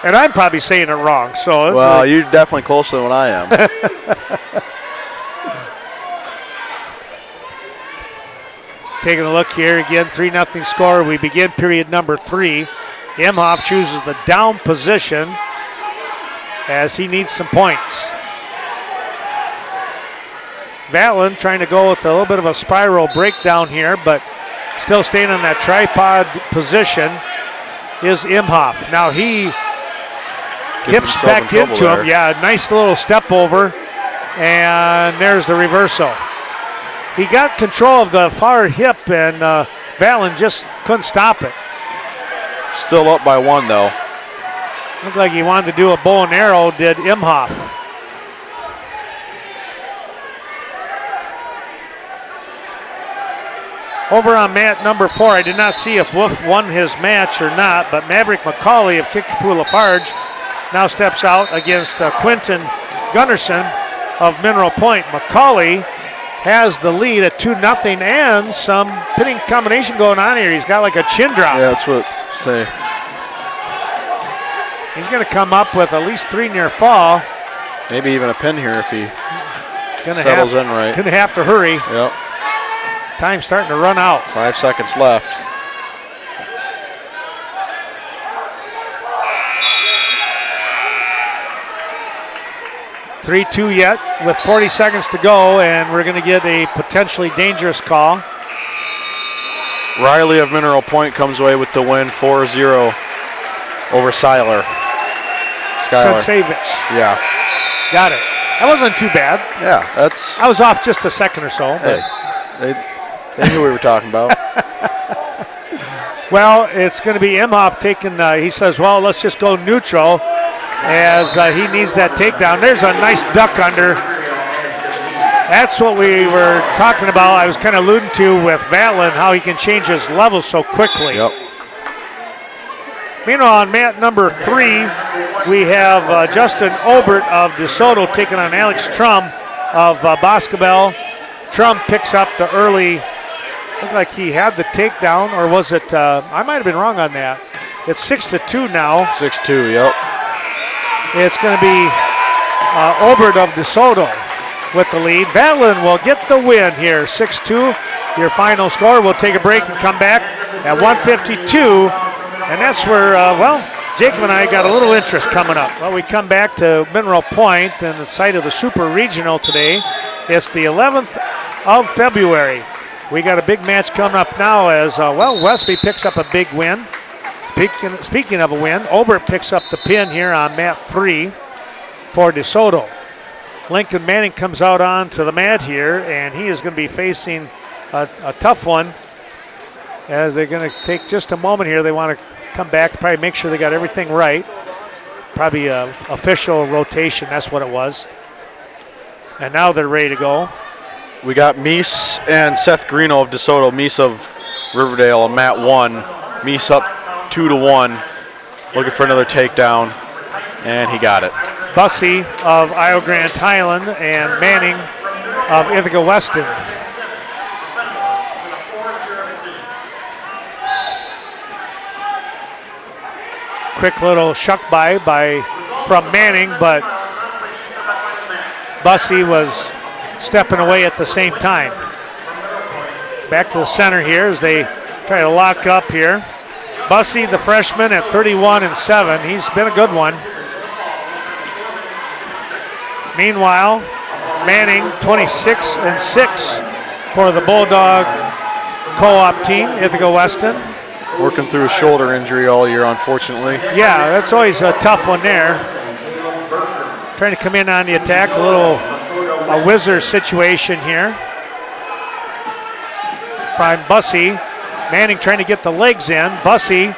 And I'm probably saying it wrong. So well, you're definitely closer than what I am. Taking a look here again, 3-0 score. We begin period number 3. Imhoff chooses the down position as he needs some points. Vatlin trying to go with a little bit of a spiral breakdown here, but still staying on that tripod position is Imhoff. Now he hips back into him. Yeah, nice little step over, and there's the reversal. He got control of the far hip, and Vatlin just couldn't stop it. Still up by 1, though. Looked like he wanted to do a bow and arrow, did Imhoff. Over on mat number 4, I did not see if Wolf won his match or not, but Maverick McCauley of Kickapoo Lafarge now steps out against Quentin Gunnarsson of Mineral Point. McCauley has the lead at 2-0 and some pinning combination going on here. He's got like a chin drop. Yeah, that's what I say. He's going to come up with at least 3 near fall. Maybe even a pin here if he settles in right. Going to have to hurry. Yep. Time's starting to run out. 5 seconds left. (3-2) yet with 40 seconds to go, and we're going to get a potentially dangerous call. Riley of Mineral Point comes away with the win, 4-0 over Skyler. Sensavich. Yeah. Got it. That wasn't too bad. Yeah, that's. I was off just a second or so. Hey, they knew we were talking about. Well, it's going to be Imhoff taking, he says, well, let's just go neutral as he needs that takedown. There's a nice duck under. That's what we were talking about. I was kind of alluding to with Vatlin, how he can change his level so quickly. Yep. Meanwhile, on mat number 3, we have Justin Obert of DeSoto taking on Alex Trum of Boscobel. Trum picks up the early, looked like he had the takedown, or was it, I might have been wrong on that. It's 6-2 now. 6-2, yep. It's going to be Obert of DeSoto with the lead. Vatlin will get the win here, 6-2. Your final score. We'll take a break and come back at 1:52. And that's where, Jacob and I got a little interest coming up. Well, we come back to Mineral Point and the site of the Super Regional today. It's the 11th of February. We got a big match coming up now as, Westby picks up a big win. Speaking of a win, Obert picks up the pin here on mat 3 for DeSoto. Lincoln Manning comes out onto the mat here, and he is going to be facing a tough one as they're going to take just a moment here. They want to come back to probably make sure they got everything right. Probably an official rotation, that's what it was. And now they're ready to go. We got Meese and Seth Greeno of DeSoto. Meese of Riverdale on mat 1. Meese up 2-1, looking for another takedown, and he got it. Bussey of Isle Grande Highland and Manning of Ithaca Weston. Quick little shuck by from Manning, but Bussey was stepping away at the same time. Back to the center here as they try to lock up here. Bussey, the freshman, at 31-7. He's been a good one. Meanwhile, Manning, 26-6 for the Bulldog co-op team, Ithaca Weston. Working through a shoulder injury all year, unfortunately. Yeah, that's always a tough one there. Trying to come in on the attack, a whizzer situation here. From Bussey. Manning trying to get the legs in. Bussey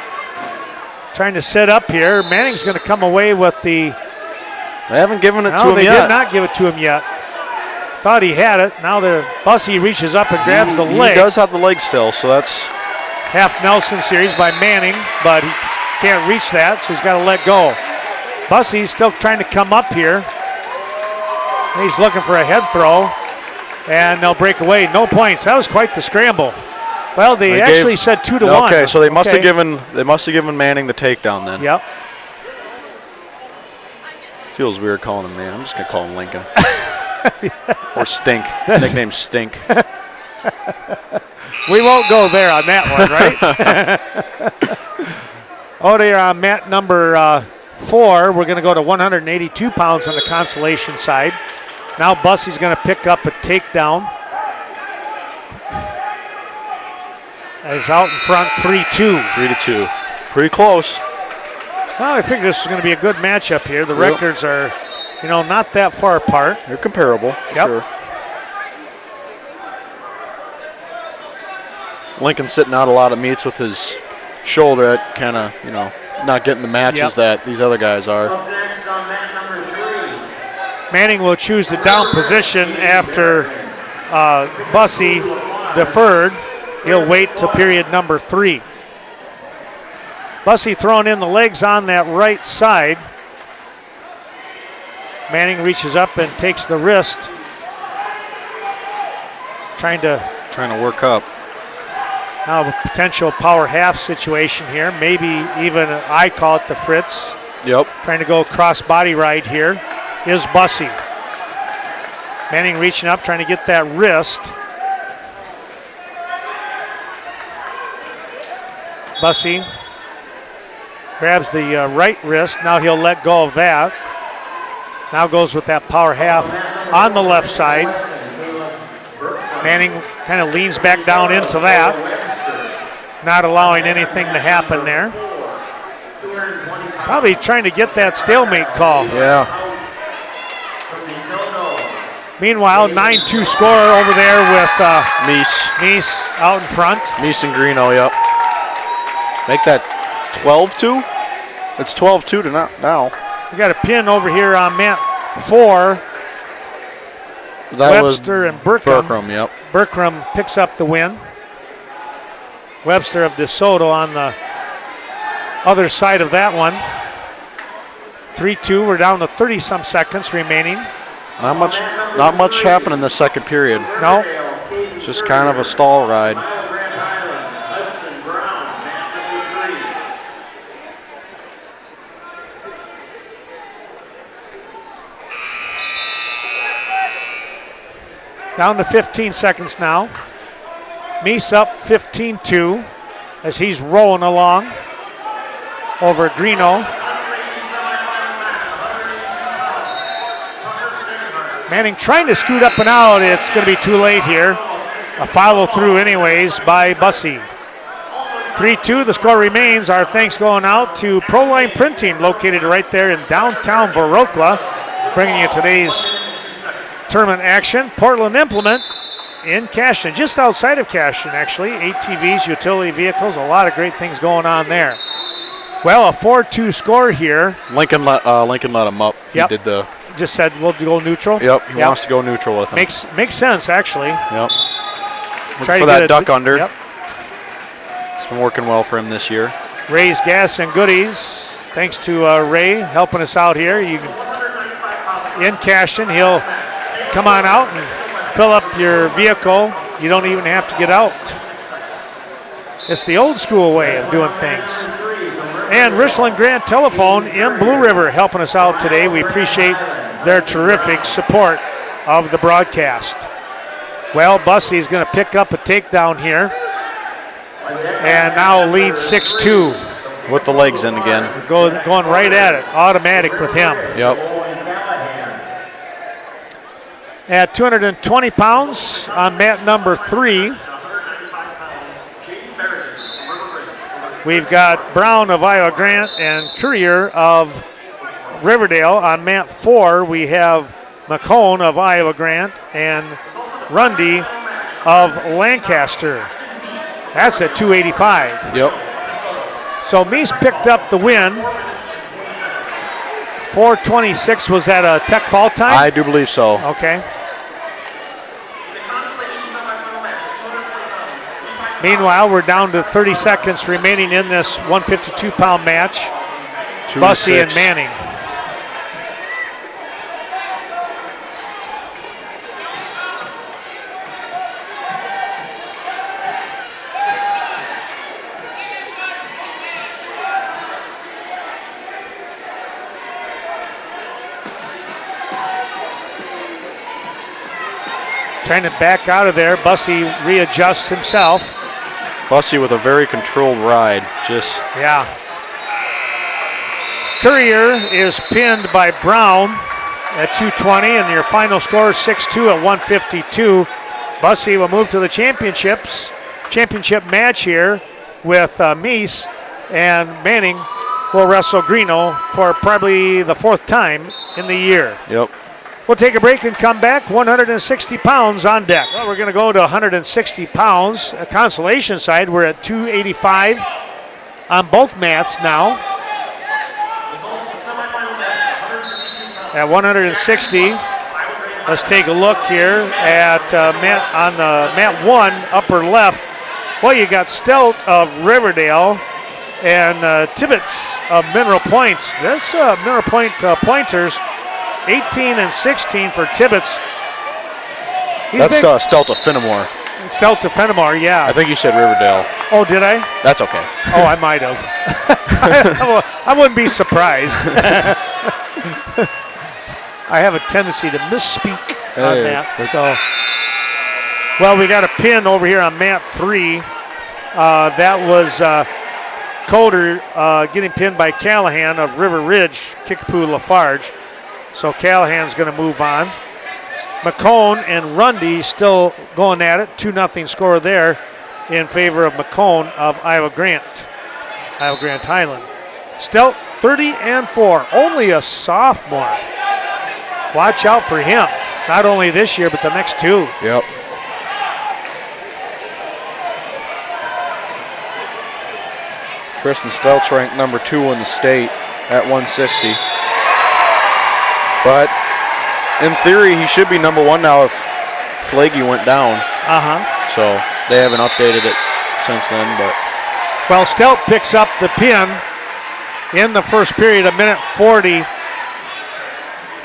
trying to set up here. Manning's going to come away with the... They haven't given it to him yet. They did not give it to him yet. Thought he had it. Now Bussey reaches up and grabs the leg. He does have the leg still, so that's... Half Nelson series by Manning, but he can't reach that, so he's got to let go. Bussey's still trying to come up here. He's looking for a head throw, and they'll break away. No points. That was quite the scramble. Well, they actually said 2-1. Okay, so they must have given Manning the takedown then. Yep. Feels weird calling him Manning. I'm just gonna call him Lincoln. Or Stink. His nickname's Stink. We won't go there on that one, right? Oh, they're on mat number 4. We're going to go to 182 pounds on the consolation side. Now Bussey's going to pick up a takedown. As out in front, 3-2. 3-2. Pretty close. Well, I figure this is going to be a good matchup here. The records are, not that far apart. They're comparable, for sure. Lincoln's sitting out a lot of meets with his shoulder. That kind of, not getting the matches that these other guys are. Up next on mat number 3. Manning will choose the down position after Bussey deferred. He'll wait till period number 3. Bussey throwing in the legs on that right side. Manning reaches up and takes the wrist. Trying to work up. Now a potential power half situation here. Maybe even, I call it the Fritz. Yep. Trying to go cross body ride here is Bussey. Manning reaching up, trying to get that wrist. Bussey grabs the right wrist. Now he'll let go of that. Now goes with that power half on the left side. Manning kind of leans back down into that, not allowing anything to happen there. Probably trying to get that stalemate call. Yeah. Meanwhile, 9-2 score over there with Meese out in front. Meese and Greeno, yep. Make that 12-2? It's 12-2 to now. We got a pin over here on mat 4. That Webster and Berkram. Berkram, yep. Berkram picks up the win. Webster of DeSoto on the other side of that one. 3-2. We're down to 30-some seconds remaining. Not much happened in the second period. No. It's just kind of a stall ride. Down to 15 seconds now. Meese up 15-2 as he's rolling along over Greeno. Manning trying to scoot up and out. It's going to be too late here. A follow through anyways by Bussey. 3-2, the score remains. Our thanks going out to Proline Printing, located right there in downtown Viroqua, bringing you today's tournament action. Portland Implement in Caston, just outside of Caston actually. ATVs, utility vehicles, a lot of great things going on there. Well, a 4-2 score here. Lincoln let him up. Yep. He did the. Just said we'll go neutral. Yep, he wants to go neutral with him. Makes sense actually. Yep. Try for that duck under. Yep. It's been working well for him this year. Ray's Gas and Goodies. Thanks to Ray helping us out here. You can, in Caston, he'll come on out and fill up your vehicle. You don't even have to get out. It's the old school way of doing things. And Richland Grant Telephone in Blue River helping us out today. We appreciate their terrific support of the broadcast. Well, Bussey's going to pick up a takedown here. And now leads 6-2. With the legs in again. Going right at it. Automatic with him. Yep. At 220 pounds on mat number 3. We've got Brown of Iowa Grant and Courier of Riverdale. On mat 4, we have McCone of Iowa Grant and Rundy of Lancaster. That's at 285. Yep. So Meese picked up the win. 4:26, was that a tech fall time? I do believe so. Okay. Meanwhile, we're down to 30 seconds remaining in this 152-pound match. Bussey and Manning. trying to back out of there. Bussey readjusts himself. Bussey with a very controlled ride. Just yeah. Courier is pinned by Brown at 220, and your final score is 6-2 at 152. Bussey will move to the championship match here with Meese, and Manning will wrestle Greeno for probably the 4th time in the year. Yep. We'll take a break and come back. 160 pounds on deck. Well, we're going to go to 160 pounds. A consolation side, we're at 285 on both mats now. At 160, let's take a look here at on the mat 1, upper left. Well, you got Stelt of Riverdale and Tibbetts of Mineral Points. This Mineral Point pointers, 18 and 16 for Tibbetts. That's Stelt of Fenimore. Stelt of Fenimore, yeah. I think you said Riverdale. Oh, did I? That's okay. Oh, I might have. I wouldn't be surprised. I have a tendency to misspeak on that. So, well, we got a pin over here on mat 3. That was Calder getting pinned by Callahan of River Ridge, Kickapoo Lafarge. So Callahan's going to move on. McCone and Rundy still going at it. 2-0 score there in favor of McCone of Iowa Grant Highland. Stelt 30-4, only a sophomore. Watch out for him. Not only this year, but the next 2. Yep. Tristan Stelt's ranked number 2 in the state at 160. But in theory, he should be number 1 now if Flagey went down. So they haven't updated it since then. But well, Stelt picks up the pin in the first period. A minute 40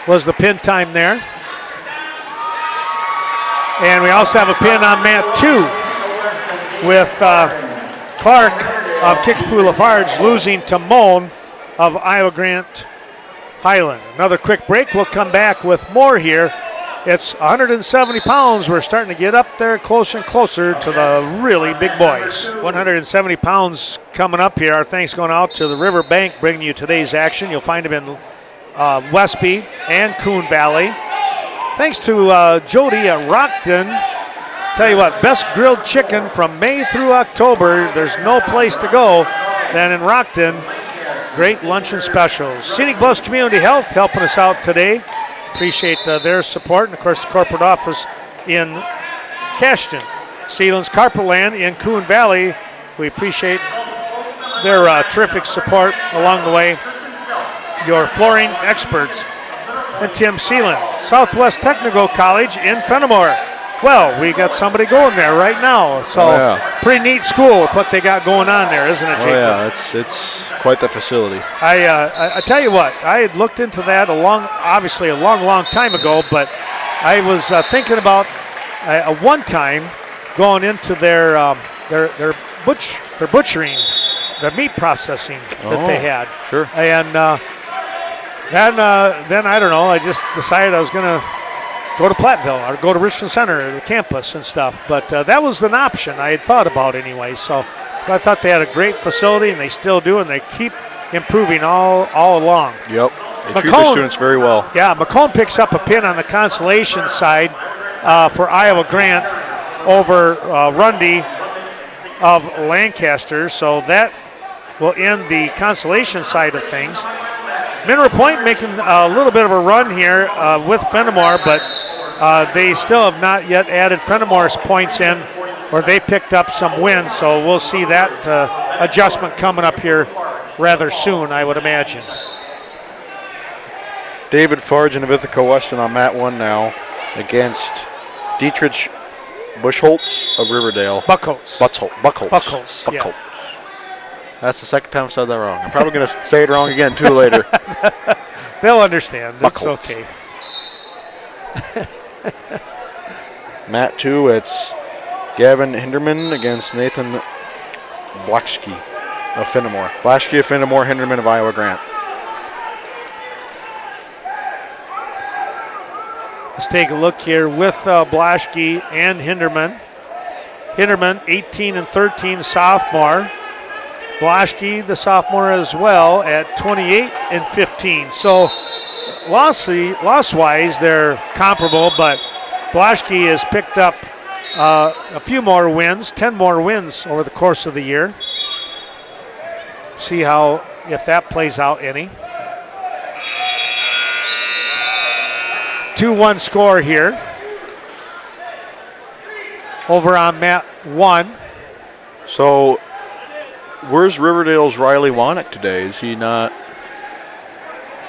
was the pin time there. And we also have a pin on mat 2 with Clark of Kickapoo Lafarge losing to Moan of Iowa Grant Highland. Another quick break. We'll come back with more here. It's 170 pounds. We're starting to get up there closer and closer to the really big boys. 170 pounds coming up here. Our thanks going out to the River Bank bringing you today's action. You'll find them in Westby and Coon Valley. Thanks to Jody at Rockton. Tell you what, best grilled chicken from May through October. There's no place to go than in Rockton. Great luncheon specials. Scenic Bluffs Community Health helping us out today. Appreciate their support. And, of course, the corporate office in Cashton. Sealands Carpetland in Coon Valley. We appreciate their terrific support along the way. Your flooring experts. And Tim Sealand. Southwest Technical College in Fenimore. Well, we got somebody going there right now. So pretty neat school with what they got going on there, isn't it, Jacob? Oh, yeah, it's quite the facility. I tell you what, I had looked into that obviously a long time ago, but I was thinking about one time going into their butchering, their meat processing that they had. Sure. And then I don't know, I just decided I was going to go to Platteville or go to Richland Center, the campus and stuff. But that was an option I had thought about anyway. So I thought they had a great facility, and they still do, and they keep improving all along. Yep. They treat their students very well. Yeah, McCone picks up a pin on the consolation side for Iowa Grant over Rundy of Lancaster. So that will end the consolation side of things. Mineral Point making a little bit of a run here with Fenimore, but they still have not yet added Fenimore's points in, or they picked up some wins. So we'll see that adjustment coming up here rather soon, I would imagine. David Farge and Ithaca Weston on mat 1 now against Dietrich Buchholz of Riverdale. Buchholz. Buchholz. Yeah. That's the second time I've said that wrong. I'm probably going to say it wrong again too later. They'll understand. That's okay. Mat 2, it's Gavin Hinderman against Nathan Blaschke of Fenimore. Blaschke of Fenimore, Hinderman of Iowa Grant. Let's take a look here with Blaschke and Hinderman. Hinderman, 18 and 13, sophomore. Blaschke, the sophomore as well, at 28 and 15. So loss-wise, they're comparable, but Blaschke has picked up a few more wins, 10 more wins over the course of the year. See if that plays out any. 2-1 score here. Over on mat 1. So, where's Riverdale's Riley Wanick today? Is he not?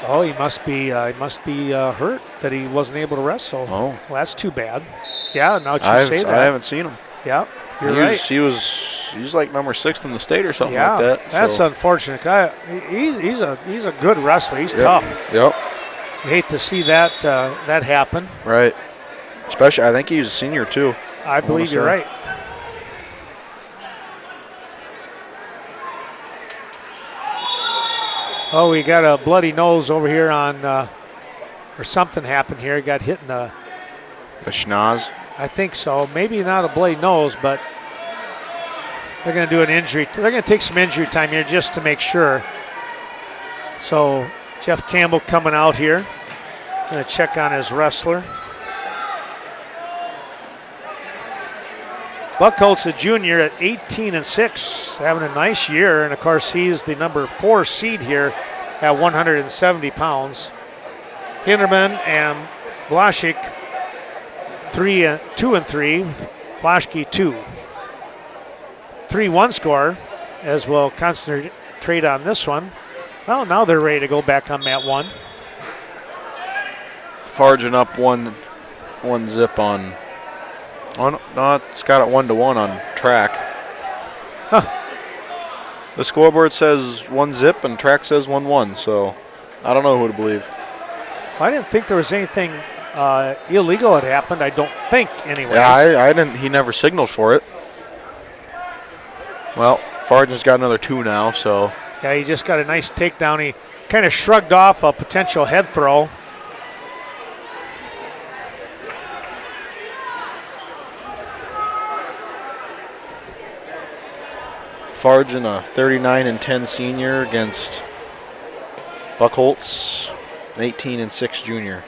Oh, he must be hurt that he wasn't able to wrestle. Oh, well, that's too bad. Yeah, now that you say that. I haven't seen him. Yeah, you're right. He's like number 6 in the state or something like that. That's unfortunate. He's a good wrestler. He's tough. Yep. You hate to see that happen. Right. Especially, I think he's a senior too. I believe you're right. Oh, we got a bloody nose over here on, or something happened here. He got hit in the schnoz? I think so. Maybe not a bloody nose, but they're going to do an injury. They're going to take some injury time here just to make sure. So Jeff Campbell coming out here. Going to check on his wrestler. Buckholtz, a junior at 18 and 6, having a nice year. And of course, he's the number 4 seed here at 170 pounds. Hinderman and Blaschke, 2 and 3. Blaschke 2. 3-1 score, as we'll concentrate on this one. Well, now they're ready to go back on mat 1. Farging up one zip on. Oh, no, it's got it 1-1 on track. Huh. The scoreboard says 1 zip and track says 1-1, so I don't know who to believe. I didn't think there was anything illegal had happened. I don't think, anyways. Yeah, I didn't. He never signaled for it. Well, Fargen's got another 2 now, so. Yeah, he just got a nice takedown. He kind of shrugged off a potential head throw. Fargen, a 39 and 10 senior against Buckholtz, an 18 and 6 junior.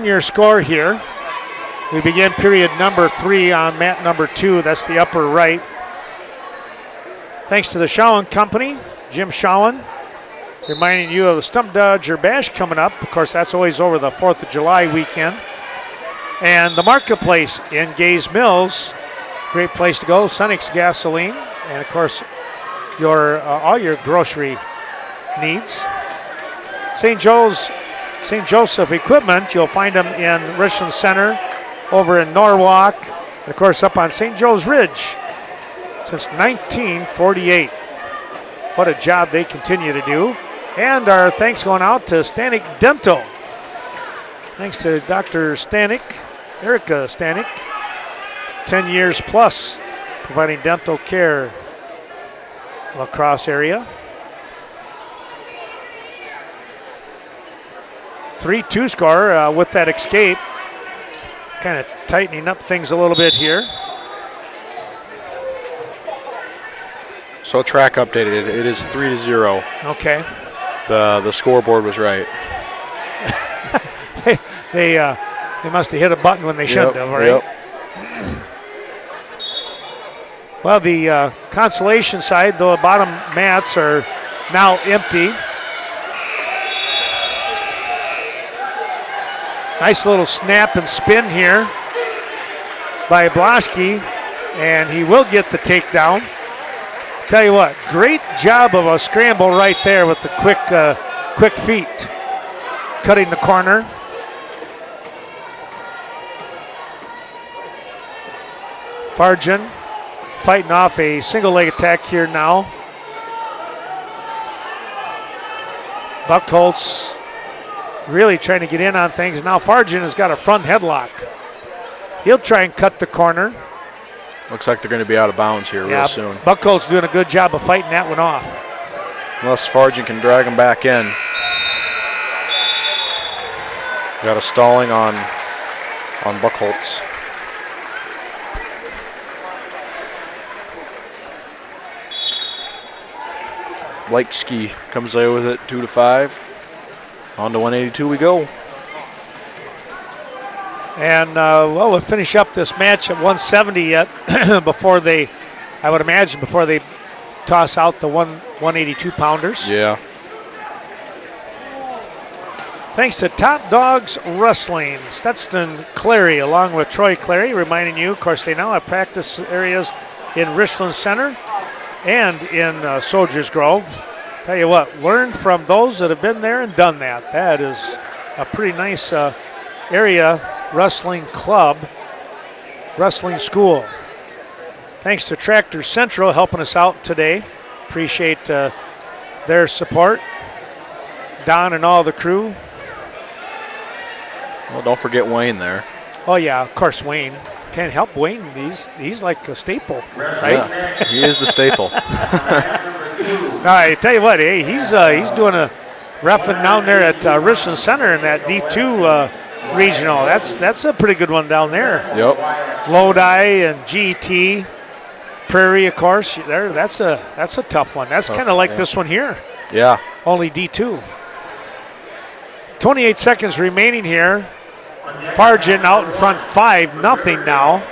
Your score here. We begin period number 3 on mat number 2. That's the upper right. Thanks to the Shawan Company, Jim Shawan, reminding you of the Stump Dodger Bash coming up. Of course, that's always over the 4th of July weekend. And the Marketplace in Gaze Mills, great place to go. Sunix Gasoline, and of course, all your grocery needs. St. Joseph Equipment, you'll find them in Richland Center, over in Norwalk, and of course up on St. Joe's Ridge since 1948. What a job they continue to do. And our thanks going out to Stanek Dental. Thanks to Dr. Stanek, Erica Stanek, 10 years plus providing dental care La Crosse area. 3-2 score with that escape. Kind of tightening up things a little bit here. So track updated. It is 3-0. Okay. The scoreboard was right. They must have hit a button when they shouldn't have, right? Yep. Well, the consolation side, the bottom mats are now empty. Nice little snap and spin here by Blaschke, and he will get the takedown. Tell you what, great job of a scramble right there with the quick feet, cutting the corner. Fargen fighting off a single leg attack here now. Buckholtz really trying to get in on things. Now Fargen has got a front headlock. He'll try and cut the corner. Looks like they're going to be out of bounds here real soon. Buckholz's doing a good job of fighting that one off. Unless Farjan can drag him back in. Got a stalling on Buckholz. Leitski comes away with it, 2-5. On to 182 we go. And, well, we'll finish up this match at 170 yet before they, I would imagine, before they toss out the 182 pounders. Yeah. Thanks to Top Dogs Wrestling, Stetson Clary, along with Troy Clary, reminding you, of course, they now have practice areas in Richland Center and in Soldiers Grove. Tell you what, learn from those that have been there and done that. That is a pretty nice area wrestling club, wrestling school. Thanks to Tractor Central helping us out today. Appreciate their support. Don and all the crew. Well, don't forget Wayne there. Oh yeah, of course Wayne. Can't help Wayne. He's like a staple, right? Yeah, he is the staple. All right, tell you what, hey, he's doing a reffing down there at Richland Center in that D2 regional. That's a pretty good one down there. Yep. Lodi and GT, Prairie, of course. That's a tough one. That's kind of like this one here. Yeah. Only D2. 28 seconds remaining here. Farjan out in front 5-0 now.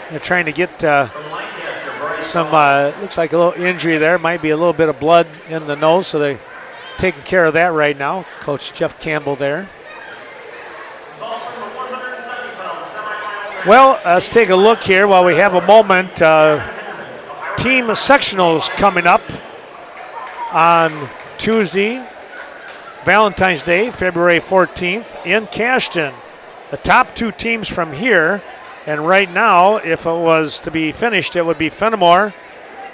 They're trying to get some, looks like a little injury there. Might be a little bit of blood in the nose, so they're taking care of that right now. Coach Jeff Campbell there. Well, let's take a look here while we have a moment. Team sectionals coming up on Tuesday, Valentine's Day, February 14th in Cashton. The top two teams from here, and right now, if it was to be finished, it would be Fenimore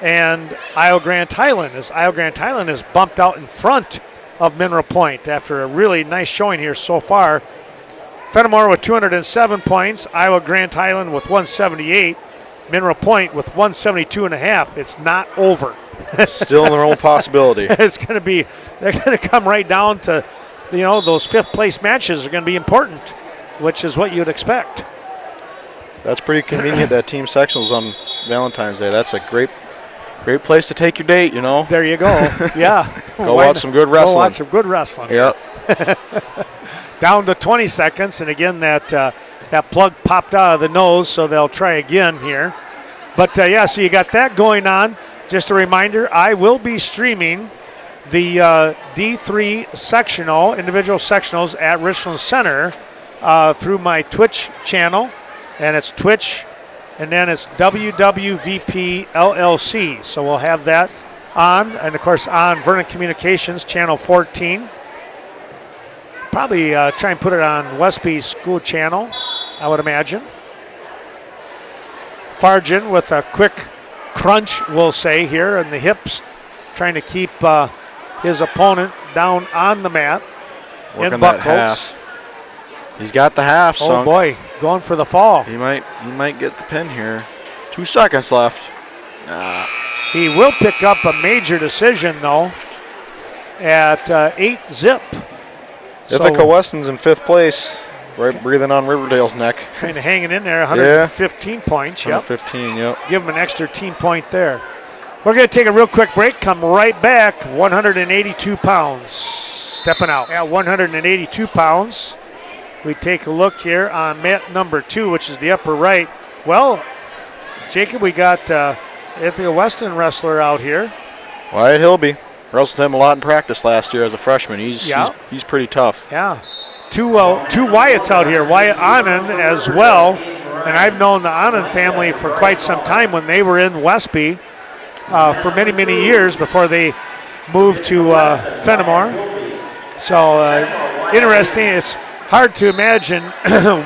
and Isle Grant Highland, as Isle Grant Highland is bumped out in front of Mineral Point after a really nice showing here so far. Fenimore with 207 points, Iowa Grant Highland with 178, Mineral Point with 172.5. It's not over. Still in their own possibility. It's going to be, they're going to come right down to, those fifth place matches are going to be important, which is what you'd expect. That's pretty convenient that team sectionals on Valentine's Day. That's a great place to take your date, There you go. Yeah. Go watch some good wrestling. Go watch some good wrestling. Yep. Down to 20 seconds, and again, that plug popped out of the nose, so they'll try again here. But, so you got that going on. Just a reminder, I will be streaming the D3 sectional, individual sectionals at Richland Center through my Twitch channel, and it's Twitch, and then it's WWVP LLC. So we'll have that on, and, of course, on Vernon Communications, Channel 14. Probably try and put it on Westby's school channel, I would imagine. Farjan with a quick crunch, we'll say, here in the hips, trying to keep his opponent down on the mat. Working that half. He's got the half, Oh, sunk. boy, going for the fall. He might get the pin here. 2 seconds left. He will pick up a major decision, though, at 8-zip. Ithaca Weston's in 5th place, right breathing on Riverdale's neck. Kind of hanging in there, 115 points. Yep. 115, yep. Give him an extra team point there. We're going to take a real quick break, come right back. 182 pounds, stepping out. At 182 pounds, we take a look here on mat number 2, which is the upper right. Well, Jacob, we got Ithaca Weston wrestler out here. Wyatt Hilby. Wrestled him a lot in practice last year as a freshman. He's pretty tough. Yeah. Two Wyatts out here. Wyatt Anand as well. And I've known the Anand family for quite some time when they were in Westby for many, many years before they moved to Fenimore. So interesting. It's hard to imagine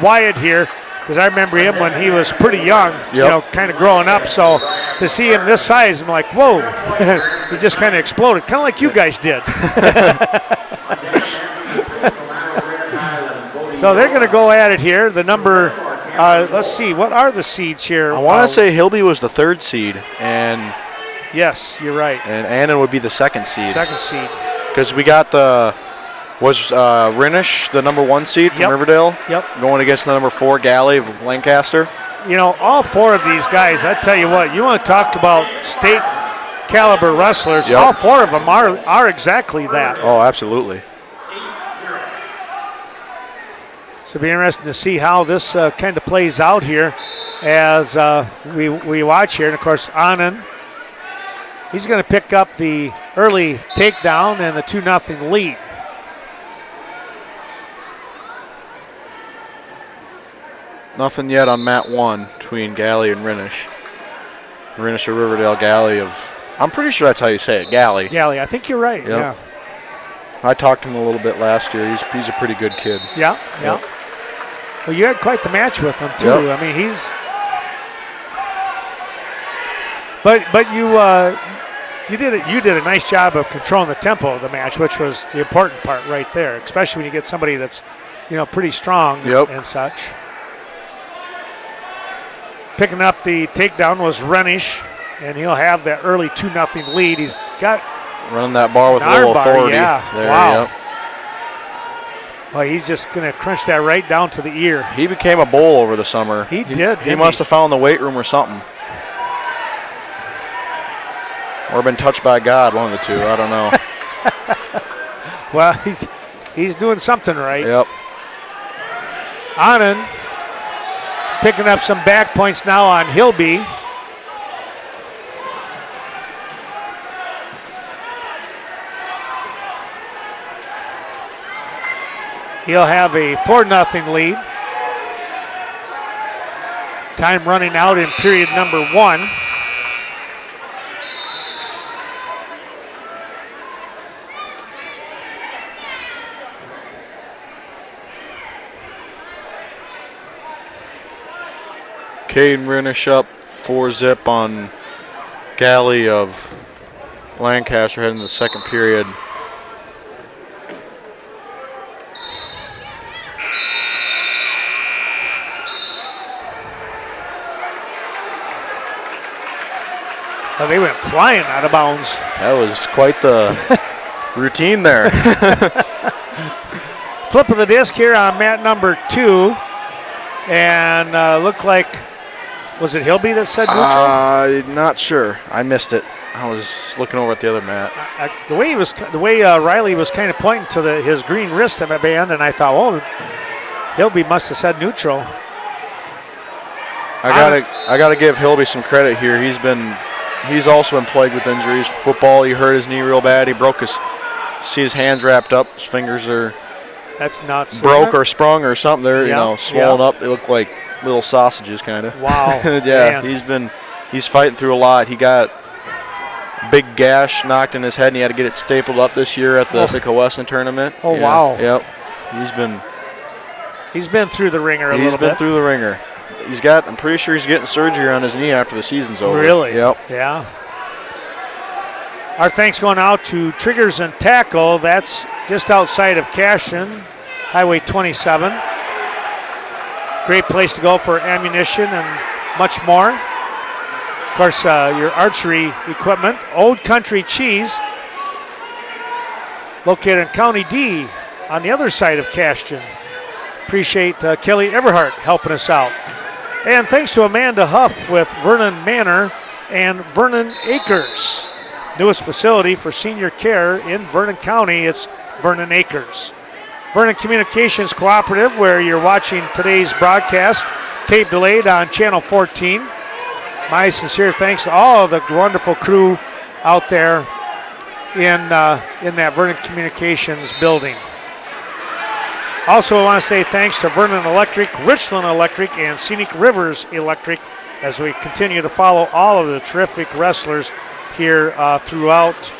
Wyatt here because I remember him when he was pretty young, kind of growing up. So to see him this size, I'm like, whoa. He just kind of exploded, kind of like you guys did. So they're going to go at it here. The number Let's see. What are the seeds here? I want to say Hilby was the 3rd seed, and yes, you're right. And Annan would be the 2nd seed. 2nd seed. Because we got Rinish, the number 1 seed from Riverdale. Yep. Going against the number 4 Galley of Lancaster. You know, all 4 of these guys, I tell you what, you want to talk about state caliber wrestlers, all 4 of them are exactly that. Oh, absolutely. So it'll be interesting to see how this kind of plays out here as we watch here. And, of course, Anand, he's going to pick up the early takedown and the 2-0 lead. Nothing yet on mat 1 between Galley and Rinish. Rinish of Riverdale, Galley of, I'm pretty sure that's how you say it, Galley. Galley, I think you're right, yeah. I talked to him a little bit last year. He's a pretty good kid. Yeah. Well, you had quite the match with him, too. Yep. I mean, he's... But you did a nice job of controlling the tempo of the match, which was the important part right there, especially when you get somebody that's, pretty strong and such. Picking up the takedown was Renish, and he'll have that early 2-0 lead. He's got running that bar with a little authority. Yeah, there, wow. Yep. Well, he's just going to crunch that right down to the ear. He became a bull over the summer. He did. He must have found the weight room or something. Or been touched by God, one of the two. I don't know. Well, he's doing something right. Yep. Anand picking up some back points now on Hilby. He'll have a 4-0 lead. Time running out in period number 1. Caden Rinish up 4-0 on Galley of Lancaster heading to the 2nd period. Oh, they went flying out of bounds. That was quite the routine there. Flip of the disc here on mat number 2. And looked like, was it Hilby that said neutral? Not sure. I missed it. I was looking over at the other mat. The way Riley was kind of pointing to his green wrist of a band, and I thought, oh, Hilby must have said neutral. I gotta give Hilby some credit here. He's also been plagued with injuries. Football, he hurt his knee real bad. He broke see his hands wrapped up. His fingers are that's nuts. Broke or sprung or something. They're swollen up. They look like little sausages, kind of. Wow. Yeah, man. he's fighting through a lot. He got a big gash knocked in his head, and he had to get it stapled up this year at the Ithaca Western tournament. Oh, yeah. Wow. Yep. He's been through the ringer a little bit. He's been through the ringer. I'm pretty sure he's getting surgery on his knee after the season's over. Really? Yep. Yeah. Our thanks going out to Triggers and Tackle. That's just outside of Cashion, Highway 27. Great place to go for ammunition and much more. Of course, your archery equipment. Old Country Cheese, located in County D on the other side of Cashion. Appreciate Kelly Everhart helping us out. And thanks to Amanda Huff with Vernon Manor and Vernon Acres. Newest facility for senior care in Vernon County, it's Vernon Acres. Vernon Communications Cooperative, where you're watching today's broadcast, tape delayed on Channel 14. My sincere thanks to all of the wonderful crew out there in that Vernon Communications building. Also, I want to say thanks to Vernon Electric, Richland Electric, and Scenic Rivers Electric as we continue to follow all of the terrific wrestlers here throughout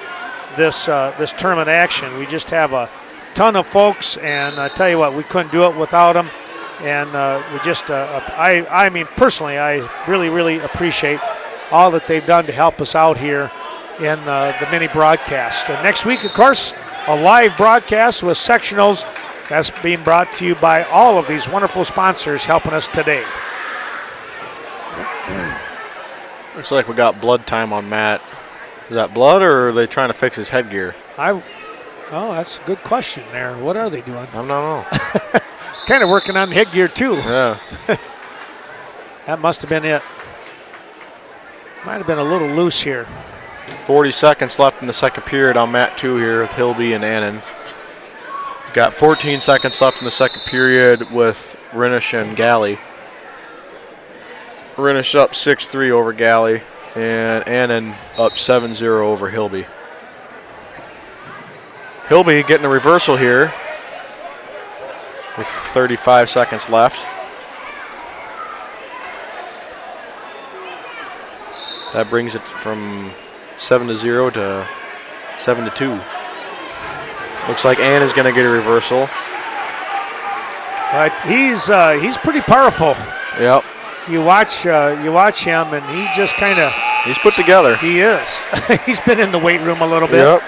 this tournament action. We just have a ton of folks, and I tell you what, we couldn't do it without them. And we just, I mean, personally, I really, really appreciate all that they've done to help us out here in the mini broadcast. And next week, of course, a live broadcast with sectionals. That's being brought to you by all of these wonderful sponsors helping us today. Looks like we got blood time on Matt. Is that blood, or are they trying to fix his headgear? Oh, that's a good question there. What are they doing? I don't know. Kind of working on headgear too. Yeah. That must have been it. Might have been a little loose here. 40 seconds left in the second period on Mat 2 here with Hilby and Annan. Got 14 seconds left in the second period with Rinish and Galley. Rinish up 6-3 over Galley, and Annan up 7-0 over Hilby. Hilby getting a reversal here with 35 seconds left. That brings it from 7-0 to 7-2. Looks like Annan's going to get a reversal. He's pretty powerful. Yep. You watch him, and he just kind of. He's put together. He is. He's been in the weight room a little bit. Yep.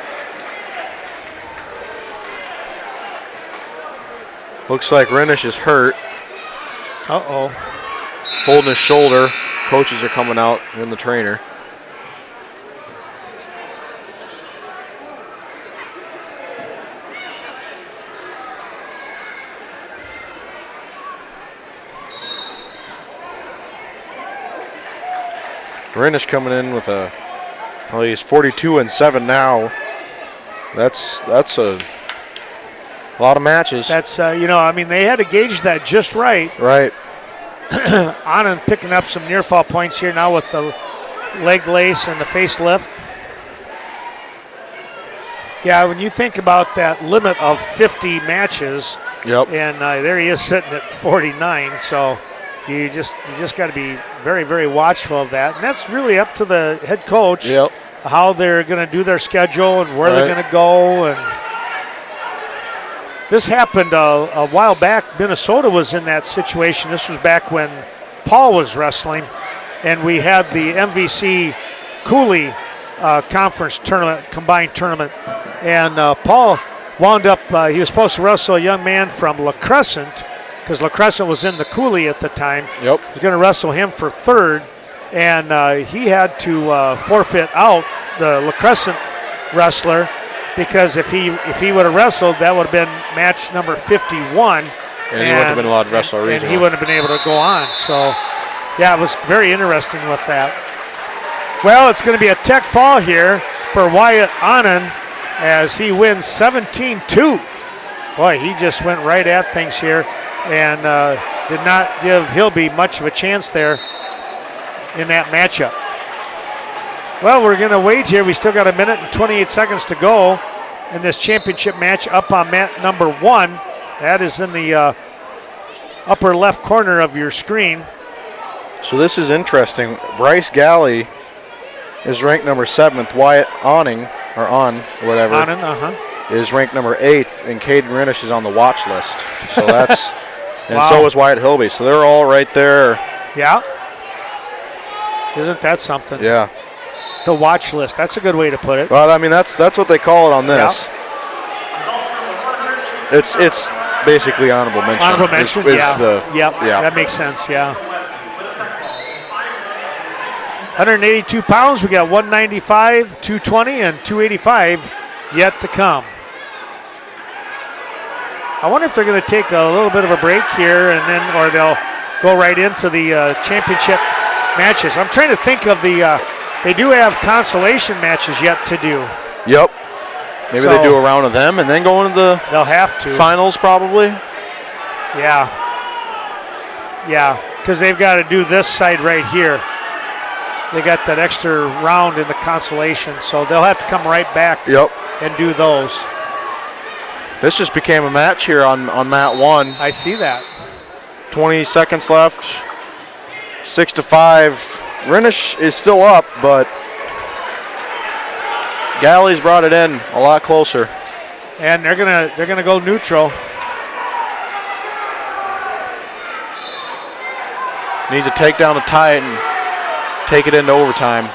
Looks like Rinish is hurt. Uh-oh. Holding his shoulder. Coaches are coming out and the trainer. Rinish coming in with he's 42-7 now. That's a lot of matches. That's they had to gauge that just right. Right. Anand picking up some near fall points here now with the leg lace and the facelift. Yeah, when you think about that limit of 50 matches, yep. And there he is sitting at 49. So you just got to be very, very watchful of that. And that's really up to the head coach, yep. How they're going to do their schedule and where they're going to go. And this happened a while back. Minnesota was in that situation. This was back when Paul was wrestling, and we had the MVC Cooley conference tournament, combined tournament. And Paul wound up, he was supposed to wrestle a young man from La Crescent, because La Crescent was in the Cooley at the time. Yep. He was going to wrestle him for third, and he had to forfeit out the La Crescent wrestler, because if he would have wrestled, that would have been match number 51. And he wouldn't have been allowed to wrestle regional. And he wouldn't have been able to go on. So, yeah, it was very interesting with that. Well, it's going to be a tech fall here for Wyatt Anand as he wins 17-2. Boy, he just went right at things here and did not give Hilby much of a chance there in that matchup. Well, we're going to wait here. We still got a minute and 28 seconds to go in this championship match up on mat number 1. That is in the upper left corner of your screen. So this is interesting. Bryce Galley is ranked number 7th. Wyatt Anand is ranked number 8th, and Caden Rinish is on the watch list. So that's, and wow. So is Wyatt Hilby. So they're all right there. Yeah. Isn't that something? Yeah. The watch list. That's a good way to put it. Well, I mean, that's what they call it on this. Yeah. It's basically honorable mention. Honorable mention, yeah. That makes sense, yeah. 182 pounds. We got 195, 220, and 285 yet to come. I wonder if they're going to take a little bit of a break here, or they'll go right into the championship matches. I'm trying to think of they do have consolation matches yet to do. Yep. Maybe they do a round of them and then go into the they'll have to finals probably. Yeah, because they've got to do this side right here. They got that extra round in the consolation, so they'll have to come right back and do those. This just became a match here on mat 1. I see that. 20 seconds left. 6-5. Rinish is still up, but Galley's brought it in a lot closer. And they're gonna go neutral. Needs a takedown to tie it and take it into overtime.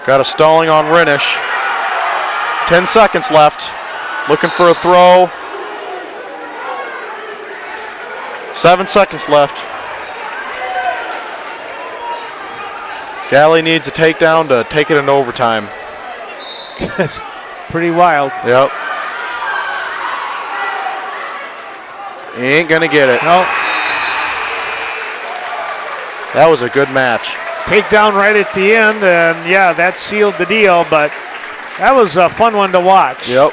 Got a stalling on Rinish. 10 seconds left. Looking for a throw. 7 seconds left. Galley needs a takedown to take it into overtime. That's pretty wild. Yep. He ain't going to get it. No. That was a good match. Takedown right at the end, and yeah, that sealed the deal, but that was a fun one to watch. Yep.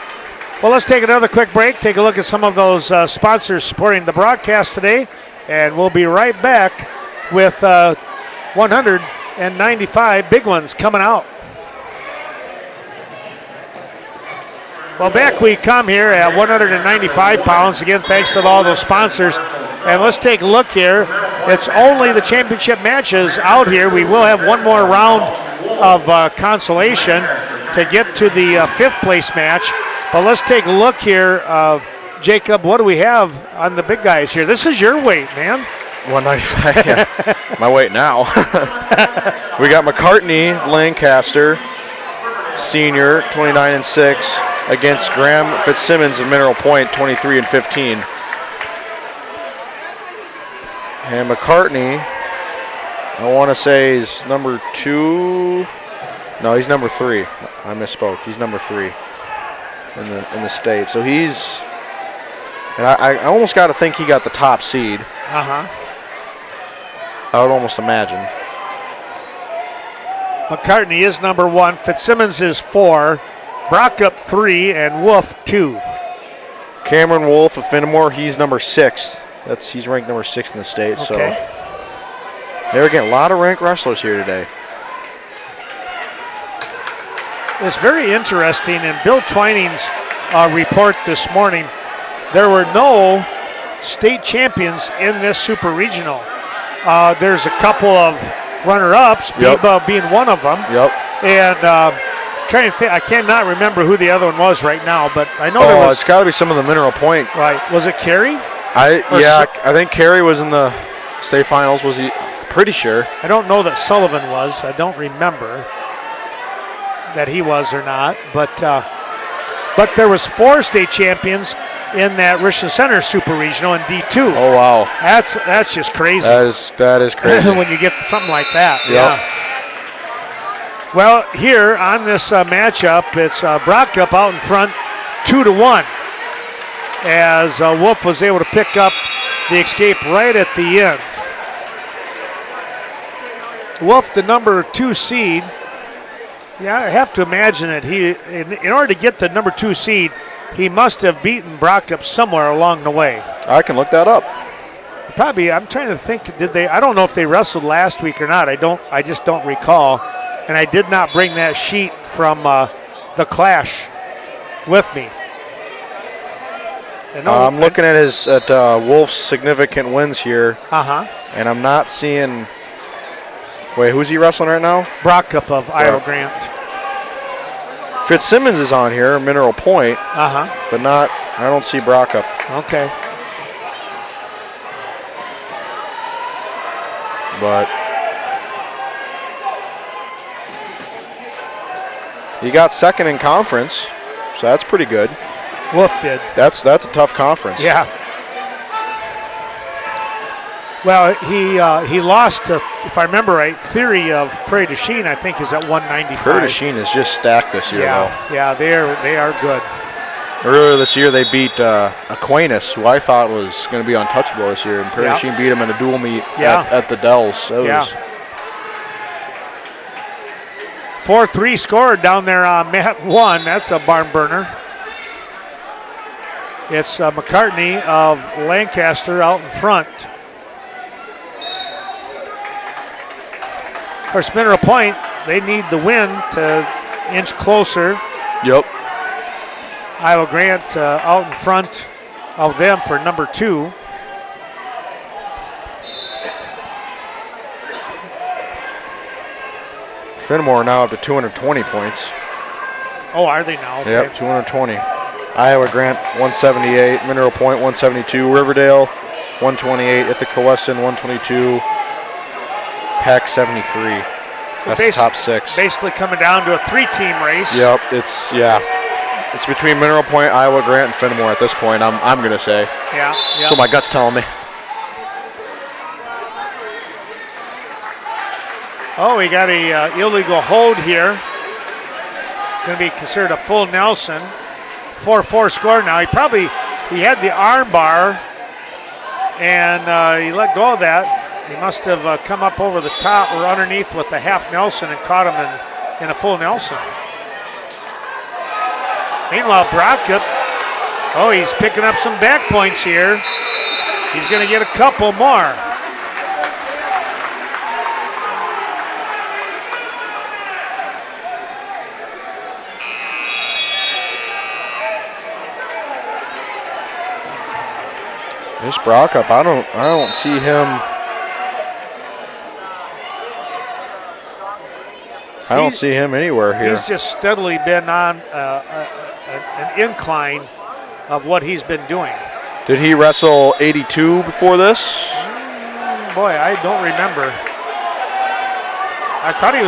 Well, let's take another quick break, take a look at some of those sponsors supporting the broadcast today, and we'll be right back with 195 big ones coming out. Well, back we come here at 195 pounds, again, thanks to all those sponsors. And let's take a look here. It's only the championship matches out here. We will have one more round of consolation to get to the fifth place match. But let's take a look here. Jacob, what do we have on the big guys here? This is your weight, man. 195, yeah. My weight now. We got McCartney, Lancaster, senior, 29-6, against Graham Fitzsimmons of Mineral Point, 23-15. And McCartney, I want to say is number 2. No, he's number 3. I misspoke. He's number 3 in the state. So he's, and I almost got to think he got the top seed. Uh-huh. I would almost imagine. McCartney is number 1. Fitzsimmons is 4. Brockup 3 and Wolf 2. Cameron Wolf of Fenimore, he's number 6. He's ranked number 6 in the state. Okay. So there again, a lot of ranked wrestlers here today. It's very interesting. In Bill Twining's report this morning, there were no state champions in this super regional. There's a couple of runner-ups, Biba being one of them. Yep. And trying to think, I cannot remember who the other one was right now, but I know there was. It's got to be some of the Mineral Point. Right. Was it Kerry? I think Kerry was in the state finals. Was he? Pretty sure. I don't know that Sullivan was. I don't remember that he was or not. But there was 4 state champions in that Richland Center Super Regional in D2. Oh wow. That's just crazy. That is crazy. When you get something like that. Yep. Yeah. Well, here on this matchup, it's Brockup out in front, 2-1. As Wolf was able to pick up the escape right at the end. Wolf, the number 2 seed. Yeah, I have to imagine that he, in order to get the number 2 seed, he must have beaten Brockup somewhere along the way. I can look that up. Probably. I'm trying to think. Did they? I don't know if they wrestled last week or not. I just don't recall. And I did not bring that sheet from the Clash with me. I'm looking at Wolf's significant wins here. Uh-huh. And I'm not seeing. Wait, who's he wrestling right now? Brockup of Iowa Grant. Fitzsimmons is on here, Mineral Point. Uh-huh. But I don't see Brockup. Okay. But he got second in conference, so that's pretty good. Wolf did. That's a tough conference. Yeah. Well, he lost to, if I remember right, Theory of Prairie du Chien, I think, is at 195. Prairie du Chien is just stacked this year, though. Yeah, they are good. Earlier this year, they beat Aquinas, who I thought was going to be untouchable this year, and Prairie du Chien beat him in a dual meet at the Dells. That was 4-3 scored down there on Mat 1. That's a barn burner. It's McCartney of Lancaster out in front. Of course, Mineral Point, they need the win to inch closer. Yep. Iowa Grant out in front of them for number 2. Fenimore now up to 220 points. Oh, are they now? Okay. Yep, 220. Iowa Grant 178, Mineral Point 172, Riverdale 128, Ithaca Weston 122, Pack 73. That's the top 6. Basically coming down to a 3-team race. Yep, it's between Mineral Point, Iowa Grant, and Fenimore at this point. I'm gonna say. Yeah. So my gut's telling me. Oh, we got a illegal hold here. Going to be considered a full Nelson. 4-4 score now. He had the arm bar, and he let go of that. He must have come up over the top or underneath with the half Nelson and caught him in a full Nelson. Meanwhile, Brockup, he's picking up some back points here. He's going to get a couple more. This Brockup, I don't see him. I don't see him anywhere here. He's just steadily been on an incline of what he's been doing. Did he wrestle 82 before this? Boy, I don't remember. I thought he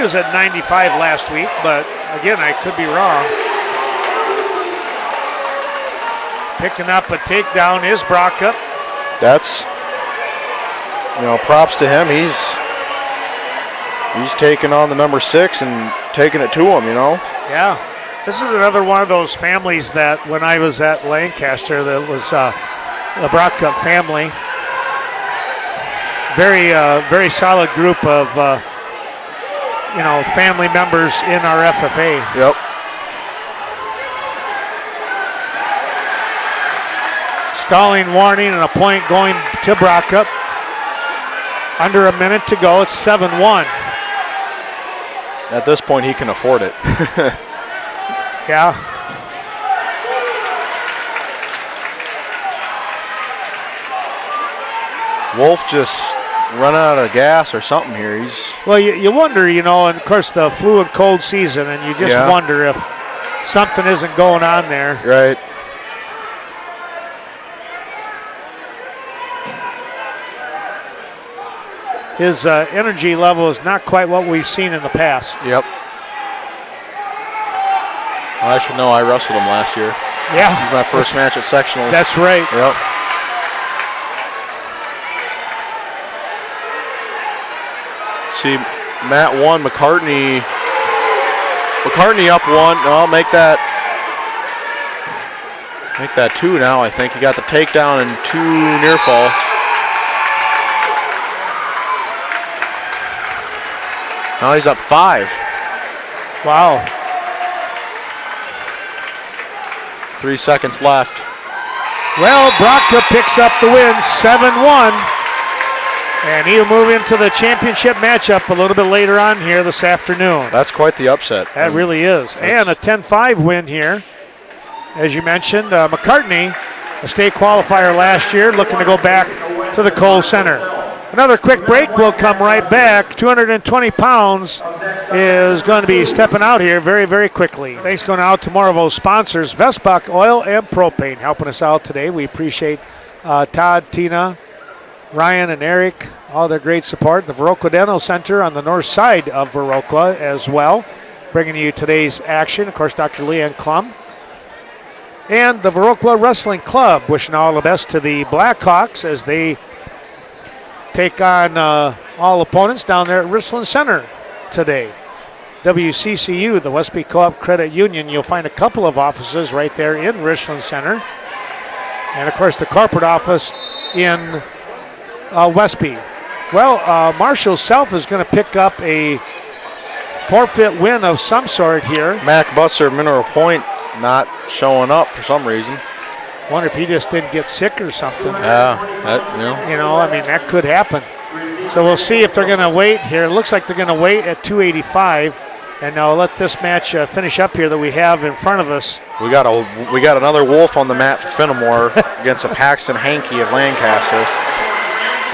was at 95 last week, but again, I could be wrong. Picking up a takedown is Brockup. That's, props to him. He's taking on the number 6 and taking it to him, Yeah. This is another one of those families that when I was at Lancaster, that was the Brockup family. Very solid group of, family members in our FFA. Yep. Stalling warning and a point going to Brockup. Under a minute to go. It's 7-1. At this point, he can afford it. Yeah. Wolf just run out of gas or something here. Well, you wonder, and of course the flu and cold season, and you just wonder if something isn't going on there. Right. His energy level is not quite what we've seen in the past. Yep. Well, I should know. I wrestled him last year. Yeah. It was my first match at sectionals. That's right. Yep. See, Matt 1, McCartney up 1. No, I'll make that 2 now, I think. He got the takedown and 2 near fall. Now he's up 5. Wow. 3 seconds left. Well, Brockup picks up the win, 7-1. And he'll move into the championship matchup a little bit later on here this afternoon. That's quite the upset. That really is. And a 10-5 win here. As you mentioned, McCartney, a state qualifier last year, looking to go back to the Cole Center. Another quick break. We'll come right back. 220 pounds is going to be stepping out here very, very quickly. Thanks going out to Marvel's sponsors, Vestbuck Oil and Propane, helping us out today. We appreciate Todd, Tina, Ryan, and Eric, all their great support. The Viroqua Dental Center on the north side of Viroqua as well, bringing you today's action. Of course, Dr. Leanne Klum. And the Viroqua Wrestling Club, wishing all the best to the Blackhawks as they take on all opponents down there at Richland Center today. WCCU, the Westby Co-op Credit Union, you'll find a couple of offices right there in Richland Center. And, of course, the corporate office in Westby. Well, Marshall Self is going to pick up a forfeit win of some sort here. Mac Busser, Mineral Point, not showing up for some reason. Wonder if he just didn't get sick or something. That could happen. So we'll see if they're going to wait here. It looks like they're going to wait at 285, and now let this match finish up here that we have in front of us. We got another Wolf on the mat for Fenimore against a Paxton Hankey of Lancaster.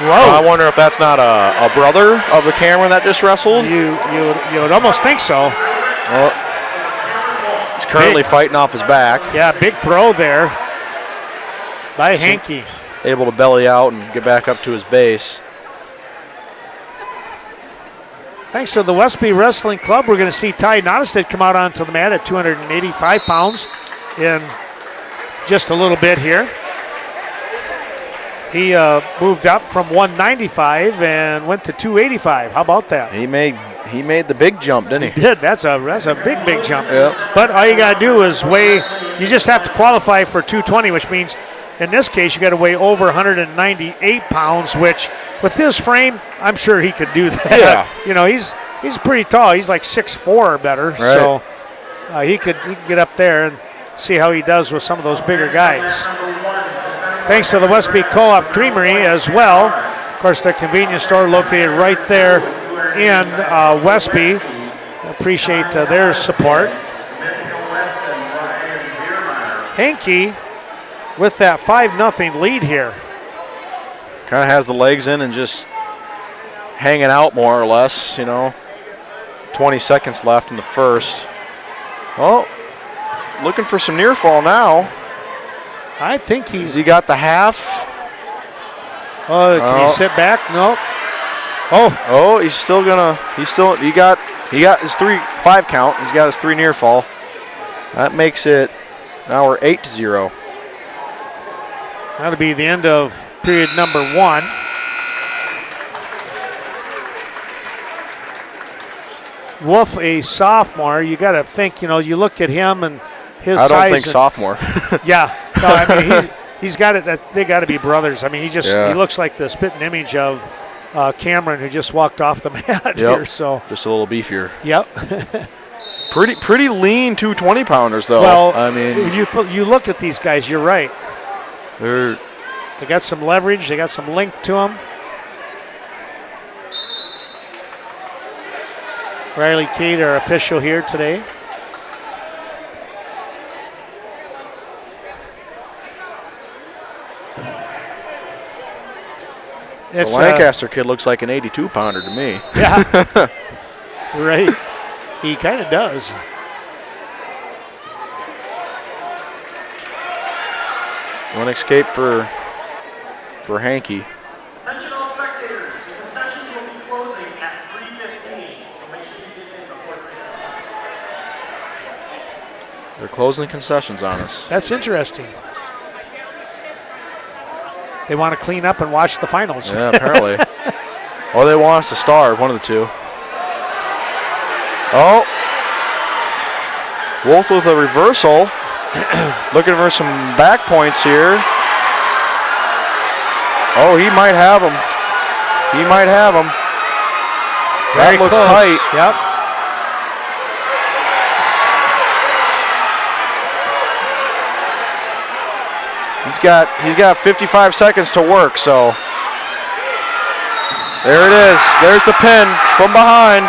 Whoa! I wonder if that's not a brother of the Cameron that just wrestled. You would almost think so. Well, he's currently fighting off his back. Yeah, big throw there by Hankey. Able to belly out and get back up to his base. Thanks to the Westby Wrestling Club, we're going to see Ty Nottestead come out onto the mat at 285 pounds in just a little bit here. He moved up from 195 and went to 285. How about that? He made the big jump, didn't he? He did. That's a big jump. Yep. But all you got to do is weigh. You just have to qualify for 220, which means in this case you got to weigh over 198 pounds. Which with his frame, I'm sure he could do that. Yeah. You know, he's pretty tall. He's like 6'4" or better. Right. So he could get up there and see how he does with some of those bigger guys. Thanks to the Westby Co-op Creamery as well. Of course, the convenience store located right there in Westby. Appreciate their support. Hankey with that 5-0 lead here. Kind of has the legs in and just hanging out more or less, 20 seconds left in the first. Oh, looking for some near fall now. I think Has he got the half? Can he sit back? Nope. Oh, he got his 5 count. He's got his 3 near fall. That makes it, now we're 8-0. That'll be the end of period number 1. Wolf, a sophomore, you got to think, you look at him and his size. I don't think sophomore. Yeah. No, I mean, he's got it. They got to be brothers. I mean, he looks like the spitting image of Cameron, who just walked off the mat here. So just a little beefier. Yep. Pretty lean 220 pounders though. Well, I mean, you look at these guys. You're right. They got some leverage. They got some length to them. Riley Cade, our official here today. The Lancaster kid looks like an 82 pounder to me. Yeah. Right. He kind of does. One escape for Hankey. Attention all spectators, the concessions will be closing at 3:15, so make sure you get in before 3:15. They're closing concessions on us. That's interesting. They want to clean up and watch the finals. Yeah, apparently. Or they want us to starve, one of the two. Oh. Wolf with a reversal. Looking for some back points here. Oh, he might have him. That looks close. tight. Yep. He's got 55 seconds to work, so there it is. There's the pin from behind.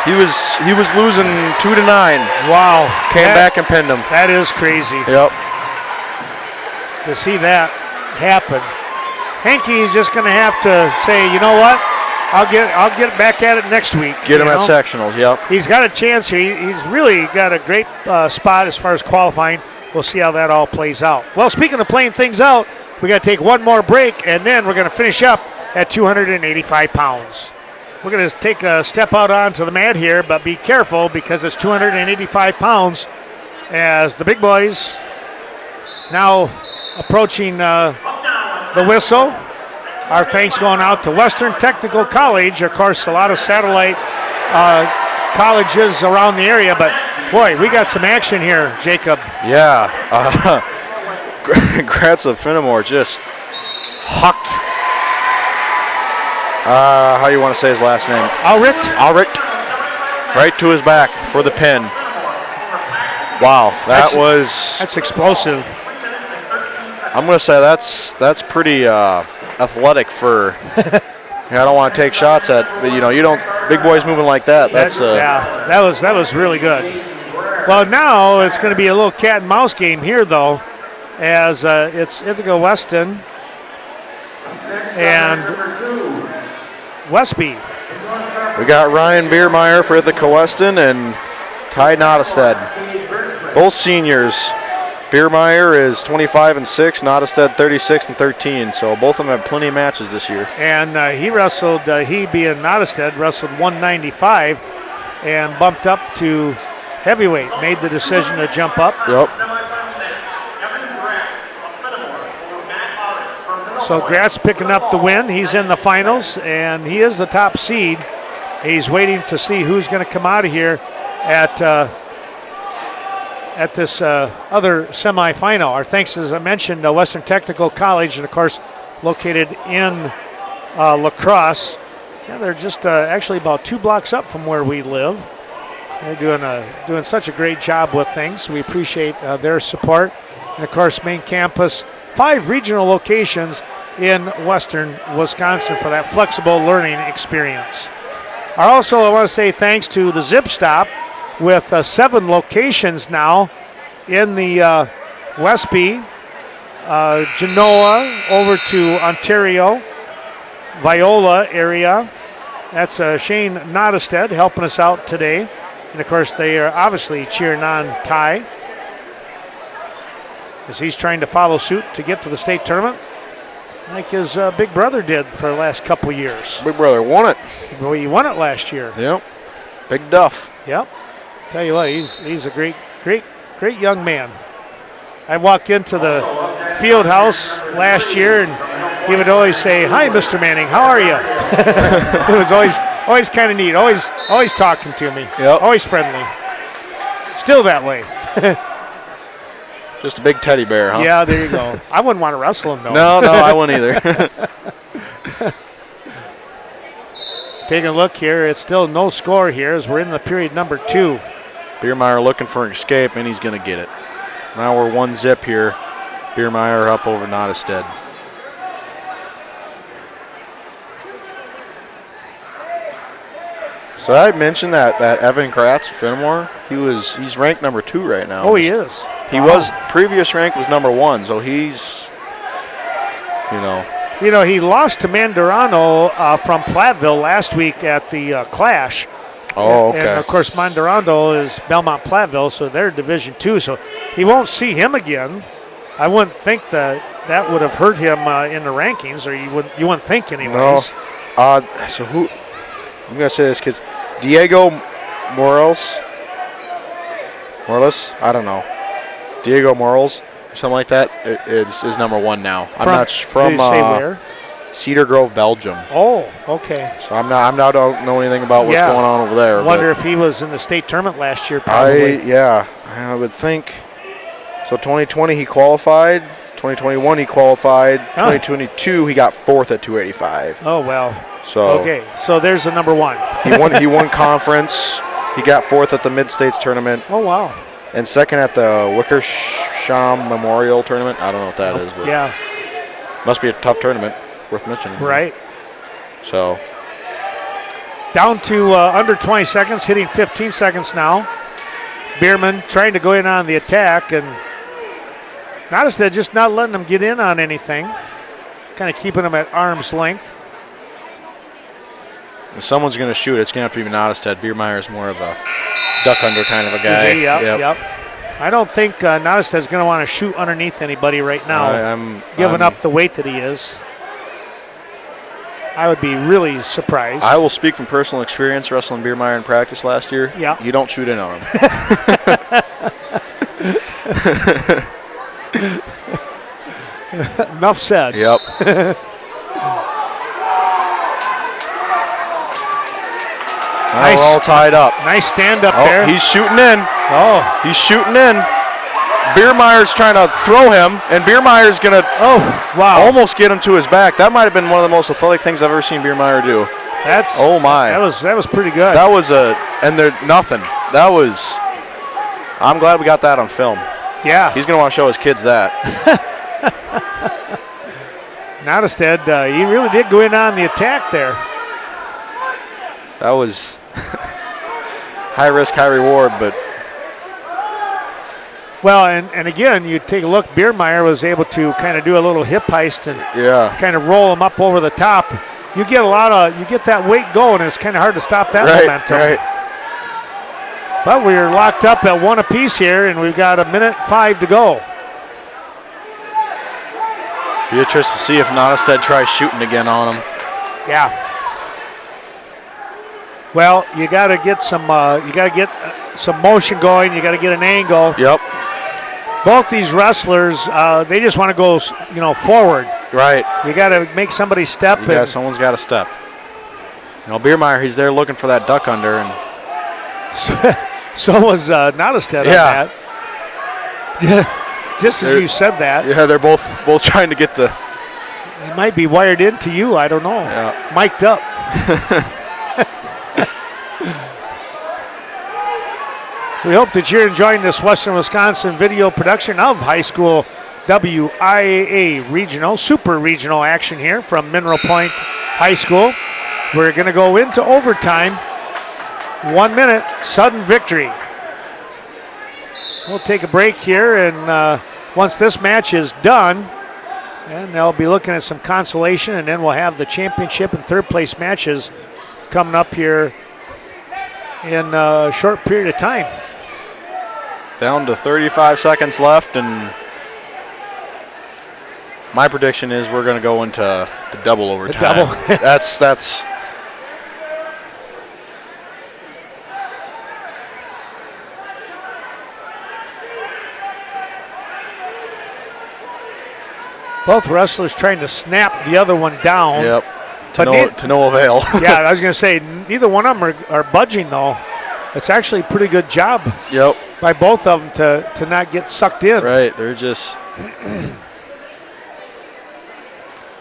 He was losing 2-9. Wow. Came back and pinned him. That is crazy. Yep. To see that happen. Hankey is just going to have to say, you know what? I'll get back at it next week. Get him at sectionals. Yep. He's got a chance here. He's really got a great spot as far as qualifying. We'll see how that all plays out. Well, speaking of playing things out, we got to take one more break, and then we're going to finish up at 285 pounds. We're going to take a step out onto the mat here, but be careful because it's 285 pounds as the big boys now approaching the whistle. Our thanks going out to Western Technical College. Of course, a lot of satellite colleges around the area, but boy, we got some action here, Jacob. Yeah. Gratza Finnemore just hucked. How do you want to say his last name? Alright. Right to his back for the pin. Wow, that's explosive. I'm going to say that's pretty athletic for. I don't want to take shots at, but you don't. Big boys moving like that. That was really good. Well, now it's going to be a little cat and mouse game here, though, as it's Ithaca Weston and Westby. We got Ryan Biermeyer for Ithaca Weston and Ty Nottestead, both seniors. Biermeyer is 25-6, Nottestead 36-13. So both of them have plenty of matches this year. And he being Nottestead, wrestled 195 and bumped up to heavyweight. Made the decision to jump up. Yep. So Gratz picking up the win. He's in the finals, and he is the top seed. He's waiting to see who's going to come out of here at this other semifinal. Our thanks, as I mentioned, Western Technical College, and of course located in La Crosse. Yeah, they're just actually about 2 blocks up from where we live. They're doing such a great job with things. We appreciate their support. And of course, main campus, 5 regional locations in Western Wisconsin for that flexible learning experience. Also, I want to say thanks to the Zip Stop with 7 locations now in the Westby, Genoa, over to Ontario, Viola area. That's Shane Nottestead helping us out today. And of course, they are obviously cheering on Ty as he's trying to follow suit to get to the state tournament like his big brother did for the last couple years. Big brother won it. Well, he won it last year. Yep. Big Duff. Yep. Tell you what, he's a great young man. I walked into the field house last year, and he would always say, "Hi, Mr. Manning, how are you?" It was always kind of neat. Always talking to me. Yep. Always friendly. Still that way. Just a big teddy bear, huh? Yeah, there you go. I wouldn't want to wrestle him, though. No, I wouldn't either. Taking a look here, it's still no score here as we're in the period number 2. Biermeyer looking for an escape, and he's going to get it. Now we're 1-0 here. Biermeyer up over Nottestead. So I mentioned that Evan Kratz, Fenimore, he's ranked number 2 right now. Oh, he is. He was, previous rank was number 1, so he's, he lost to Mandarano from Platteville last week at the Clash. Oh, okay. And of course, Mandarano is Belmont Platteville, so they're Division 2, so he won't see him again. I wouldn't think that would have hurt him in the rankings, or you wouldn't think anyways. No. So who? I'm gonna say this, kids. Diego Morales. I don't know. Diego Morales, or something like that. Is number 1 now. I'm not from. Did you say where? Cedar Grove, Belgium. Oh, okay. So I'm not don't know anything about what's going on over there. I wonder if he was in the state tournament last year. Probably. I would think. So 2020 he qualified. 2021 he qualified. 2022 he got 4th at 285. Oh well. So okay, so there's the number 1. He won conference. He got 4th at the Mid-States tournament. Oh wow. And 2nd at the Wickersham Memorial tournament. I don't know what that is, but yeah, must be a tough tournament. Worth mentioning. Right. So down to under 20 seconds, hitting 15 seconds now. Bierman trying to go in on the attack, and Nottestead just not letting them get in on anything. Kind of keeping them at arm's length. If someone's going to shoot, it's going to have to be Nottestead. Biermeyer is more of a duck under kind of a guy. Is he? Yep. I don't think Nottestead's going to want to shoot underneath anybody right now, giving up the weight that he is. I would be really surprised. I will speak from personal experience wrestling Biermeyer in practice last year. Yeah. You don't shoot in on him. Enough said. Yep. Nice. We're all tied up. Nice stand up there. He's shooting in. Oh. He's shooting in. Biermeyer's trying to throw him, and Biermeyer's going to almost get him to his back. That might have been one of the most athletic things I've ever seen Biermeyer do. Oh my. That was pretty good. That was nothing. I'm glad we got that on film. Yeah. He's going to want to show his kids that. Nottestead, he really did go in on the attack there. That was high risk, high reward, but. Well, and again, you take a look, Biermeyer was able to kind of do a little hip heist and kind of roll him up over the top. You get that weight going, and it's kind of hard to stop that momentum. Right. But we're locked up at 1 apiece here, and we've got 1:05 to go. Be interested to see if Nottestead tries shooting again on him. Yeah. Well, you got to get some motion going. You got to get an angle. Yep. Both these wrestlers, they just want to go, forward. Right. You got to make somebody step. Someone's got to step. Biermeyer, he's there looking for that duck under, and so was Nottestead on that. Yeah, just as you said that. Yeah, they're both trying to get the. It might be wired into you. I don't know. Yeah. Mic'd up. We hope that you're enjoying this Western Wisconsin video production of high school WIAA regional, super regional action here from Mineral Point High School. We're going to go into overtime. 1 minute, sudden victory. We'll take a break here, and once this match is done, and they'll be looking at some consolation, and then we'll have the championship and third place matches coming up here in a short period of time. Down to 35 seconds left, and my prediction is we're going to go into the double overtime. That's. Both wrestlers trying to snap the other one down. Yep. To no avail. Yeah, I was going to say, neither one of them are budging, though. It's actually a pretty good job by both of them to not get sucked in. Right. They're just.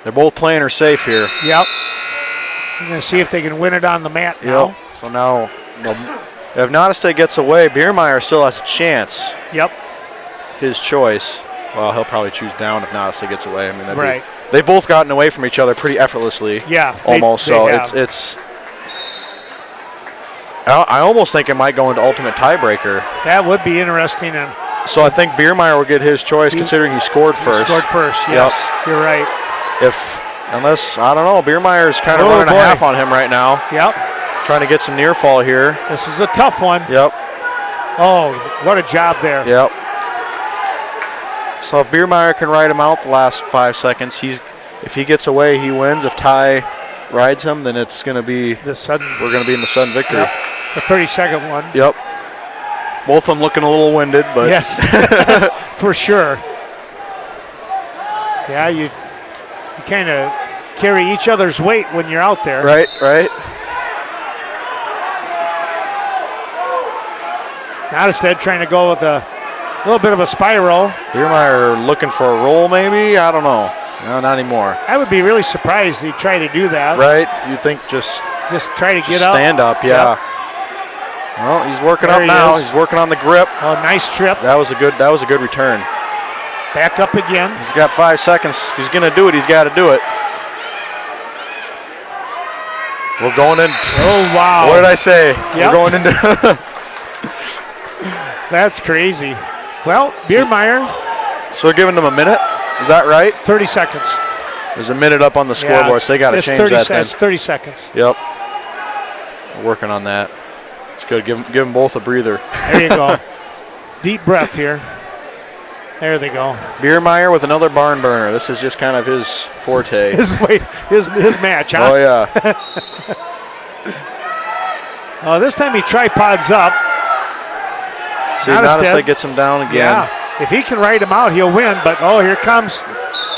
They're both playing her safe here. Yep. We're going to see if they can win it on the mat now. Yep. So now, if Nottestead gets away, Biermeyer still has a chance. Yep. His choice. Well, he'll probably choose down if Nottestead gets away. I mean, right. They've both gotten away from each other pretty effortlessly. Yeah. Almost. It's. I almost think it might go into ultimate tiebreaker. That would be interesting. And so I think Biermeyer will get his choice, considering he scored first. Scored first. Yes. Yep. You're right. Unless I don't know, Biermeyer's kind of running a half on him right now. Yep. Trying to get some near fall here. This is a tough one. Yep. Oh, what a job there. Yep. So if Biermeyer can ride him out the last 5 seconds, if he gets away, he wins. If Ty rides him, then it's going to be we're going to be in the sudden victory. Yep. The 30-second one. Yep. Both of them looking a little winded, but yes, for sure. Yeah, you kind of carry each other's weight when you're out there. Right. Nottestead trying to go with a little bit of a spiral. Biermeyer looking for a roll, maybe? I don't know. No, not anymore. I would be really surprised if he tried to do that. Right. You'd think just try to get up. Stand up, yeah. Yep. Well, he's working up now. He's working on the grip. Oh, nice trip. That was a good return. Back up again. He's got 5 seconds. If he's going to do it, he's got to do it. We're going in. Oh, wow. What did I say? Yep. We're going into. That's crazy. Well, Biermeyer. So we're giving them a minute? Is that right? 30 seconds. There's a minute up on the scoreboard, so they got to change that then. It's 30 seconds. Yep. We're working on that. It's good. Give them both a breather. There you go. Deep breath here. There they go. Biermeyer with another barn burner. This is just kind of his forte. his match, huh? Oh, yeah. This time he tripods up. See, Nottestead gets him down again. Yeah. If he can ride him out, he'll win. But, here comes.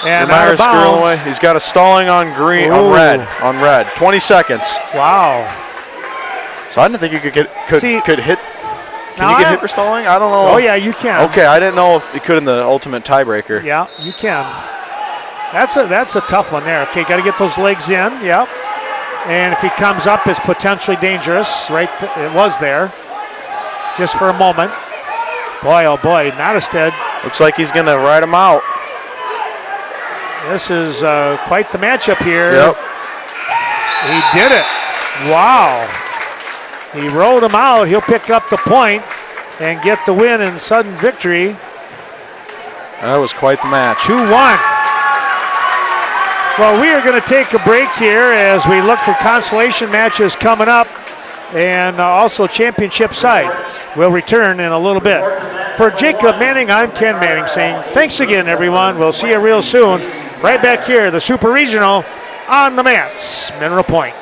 And Biermeyer's screwing away. He's got a stalling on green, on red. 20 seconds. Wow. So I didn't think you could hit. Can you get hit for stalling? I don't know. Oh, yeah, you can. Okay, I didn't know if you could in the ultimate tiebreaker. Yeah, you can. That's a tough one there. Okay, got to get those legs in. Yep. And if he comes up, it's potentially dangerous. Right, it was there. Just for a moment. Boy, oh boy, Nottestead. Looks like he's going to ride him out. This is quite the matchup here. Yep. He did it. Wow. He rolled him out. He'll pick up the point and get the win and sudden victory. That was quite the match. 2-1. Well, we are going to take a break here as we look for consolation matches coming up and also championship side. We'll return in a little bit. For Jacob Manning, I'm Ken Manning saying thanks again, everyone. We'll see you real soon. Right back here, the Super Regional on the mats, Mineral Point.